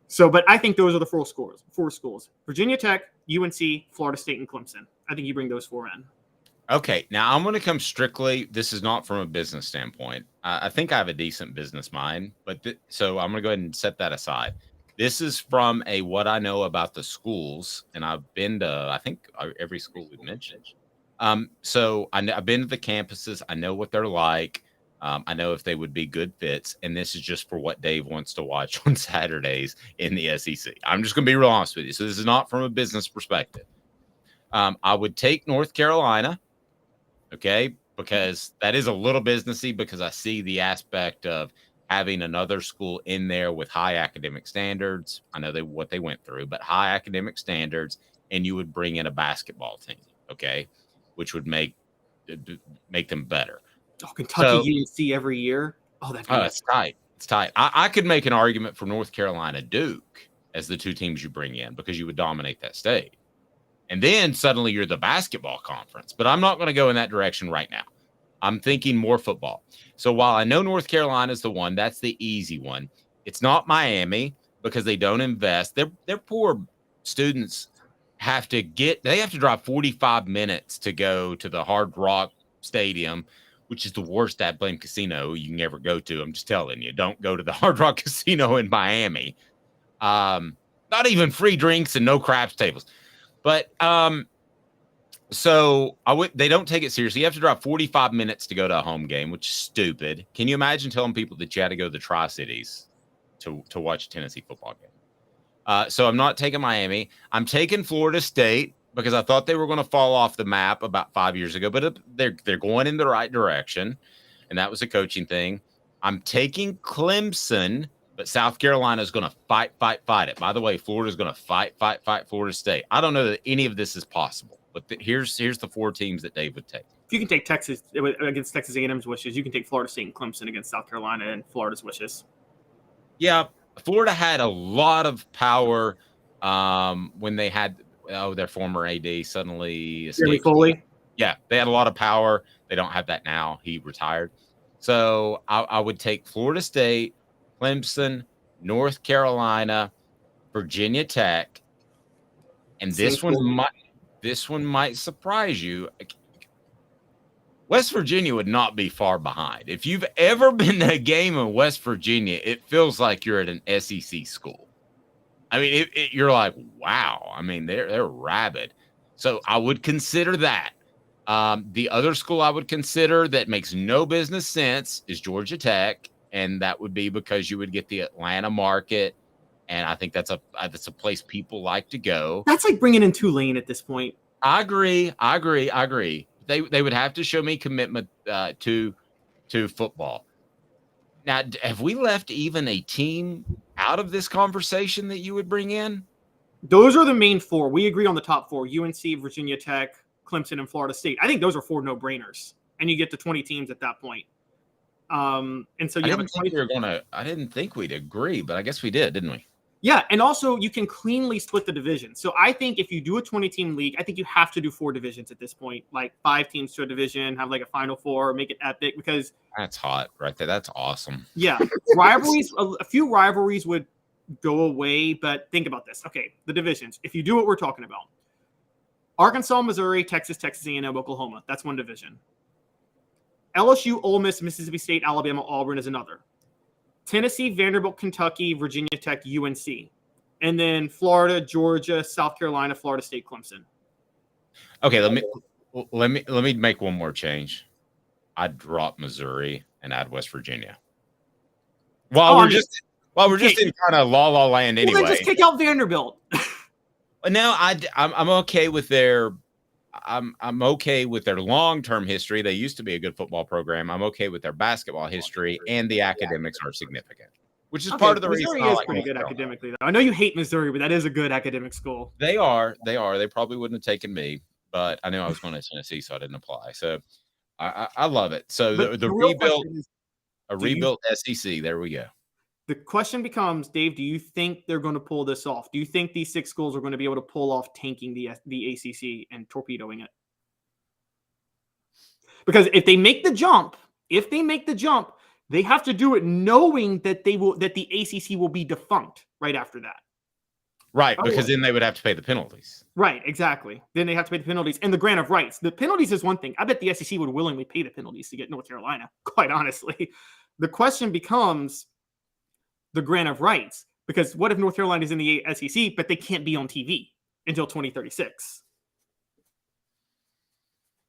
So, but I think those are the four schools: Virginia Tech, UNC, Florida State, and Clemson. I think you bring those four in. Okay, now I'm going to come strictly. This is not from a business standpoint. I think I have a decent business mind, but so I'm going to go ahead and set that aside. This is from a what I know about the schools, and I've been to I think every school we've mentioned. So I've been to the campuses. I know what they're like. I know if they would be good fits, and this is just for what Dave wants to watch on Saturdays in the SEC. I'm just going to be real honest with you. So this is not from a business perspective. I would take North Carolina, okay, because that is a little businessy, because I see the aspect of having another school in there with high academic standards. I know what they went through, but high academic standards, and you would bring in a basketball team, okay, which would make them better. Oh, Kentucky, UNC every year. Oh, it's tight. It's tight. I could make an argument for North Carolina, Duke as the two teams you bring in, because you would dominate that state. And then suddenly you're the basketball conference. But I'm not going to go in that direction right now. I'm thinking more football. So while I know North Carolina is the one, that's the easy one. It's not Miami, because they don't invest. Their poor students have to drive 45 minutes to go to the Hard Rock Stadium, which is the worst at blame casino you can ever go to. I'm just telling you, don't go to the Hard Rock Casino in Miami. Not even free drinks and no craps tables. But so they don't take it seriously. You have to drive 45 minutes to go to a home game, which is stupid. Can you imagine telling people that you had to go to the Tri-Cities to watch a Tennessee football game? So I'm not taking Miami. I'm taking Florida State, because I thought they were going to fall off the map about 5 years ago, but they're going in the right direction, and that was a coaching thing. I'm taking Clemson, but South Carolina is going to fight it. By the way, Florida is going to fight Florida State. I don't know that any of this is possible, but here's the four teams that Dave would take. If you can take Texas against Texas A&M's wishes, you can take Florida State and Clemson against South Carolina and Florida's wishes. Yeah, Florida had a lot of power when they had their former AD suddenly escaped. Foley. Yeah, they had a lot of power. They don't have that now. He retired. So I would take Florida State, Clemson, North Carolina, Virginia Tech, and this one might surprise you. West Virginia would not be far behind. If you've ever been to a game in West Virginia, it feels like you're at an SEC school. I mean, you're like, wow. I mean, they're rabid. So I would consider that. The other school I would consider that makes no business sense is Georgia Tech, and that would be because you would get the Atlanta market, and I think that's a place people like to go. That's like bringing in Tulane at this point. I agree. They would have to show me commitment to football. Now, have we left even a team out of this conversation that you would bring in? Those are the main four. We agree on the top four: UNC, Virginia Tech, Clemson, and Florida State. I think those are four no-brainers, and you get to 20 teams at that point. And so you have a 20. I didn't think we'd agree, but I guess we did, didn't we? Yeah, and also you can cleanly split the division. So I think if you do a 20-team league, I think you have to do 4 divisions at this point, like 5 teams to a division, have like a Final Four, make it epic, because that's hot right there. That's awesome. Yeah, rivalries. A few rivalries would go away, but think about this. Okay, the divisions. If you do what we're talking about, Arkansas, Missouri, Texas, Texas A&M, Oklahoma. That's one division. LSU, Ole Miss, Mississippi State, Alabama, Auburn is another. Tennessee, Vanderbilt, Kentucky, Virginia Tech, UNC. And then Florida, Georgia, South Carolina, Florida State, Clemson. Okay, let me make one more change. I'd drop Missouri and add West Virginia. While we're just in kind of la land anyway. Well, then just kick out Vanderbilt. No, I'm okay with their I'm okay with their long-term history. They used to be a good football program. I'm okay with their basketball history, and the academics are significant, which is part of the Missouri reason. Missouri is pretty good academically, though. I know you hate Missouri, but that is a good academic school. They are. They probably wouldn't have taken me, but I knew I was going to Tennessee, so I didn't apply. So I love it. So the rebuilt SEC. There we go. The question becomes, Dave, do you think they're going to pull this off? Do you think these 6 schools are going to be able to pull off tanking the ACC and torpedoing it? Because if they make the jump, they have to do it knowing that the ACC will be defunct right after that. Right, because then they would have to pay the penalties. Right, exactly. Then they have to pay the penalties and the grant of rights. The penalties is one thing. I bet the SEC would willingly pay the penalties to get North Carolina, quite honestly. The question becomes the grant of rights, because what if North Carolina is in the SEC, but they can't be on TV until 2036?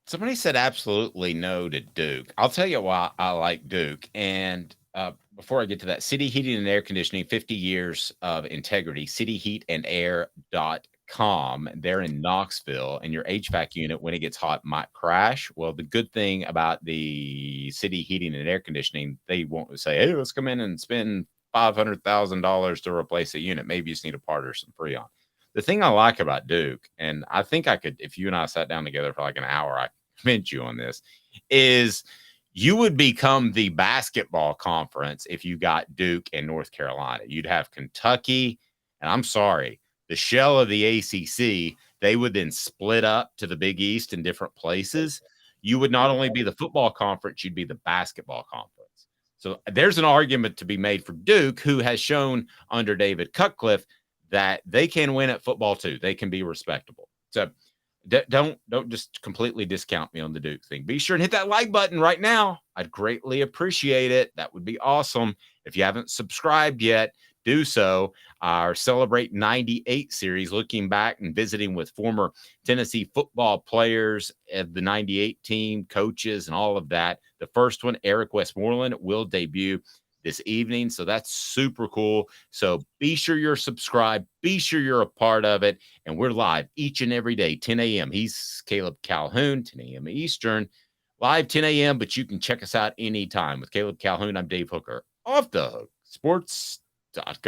Somebody said absolutely no to Duke. I'll tell you why I like Duke. And before I get to that, City Heating and Air Conditioning, 50 years of integrity, cityheatandair.com. They're in Knoxville, and your HVAC unit, when it gets hot, might crash. Well, the good thing about the City Heating and Air Conditioning, they won't say, hey, let's come in and spend $500,000 to replace a unit. Maybe you just need a part or some Freon. The thing I like about Duke, and I think I could, if you and I sat down together for like an hour, I convince you on this, is you would become the basketball conference if you got Duke and North Carolina. You'd have Kentucky, and I'm sorry, the shell of the ACC, they would then split up to the Big East in different places. You would not only be the football conference, you'd be the basketball conference. So there's an argument to be made for Duke, who has shown under David Cutcliffe that they can win at football too. They can be respectable. So don't just completely discount me on the Duke thing. Be sure and hit that like button right now. I'd greatly appreciate it. That would be awesome. If you haven't subscribed yet, do so. Our Celebrate 98 series, looking back and visiting with former Tennessee football players of the 98 team, coaches, and all of that. The first one, Eric Westmoreland, will debut this evening. So that's super cool. So be sure you're subscribed. Be sure you're a part of it. And we're live each and every day, 10 a.m. He's Caleb Calhoun, 10 a.m. Eastern. Live 10 a.m., but you can check us out anytime. With Caleb Calhoun, I'm Dave Hooker. Off the Hook Sports.com.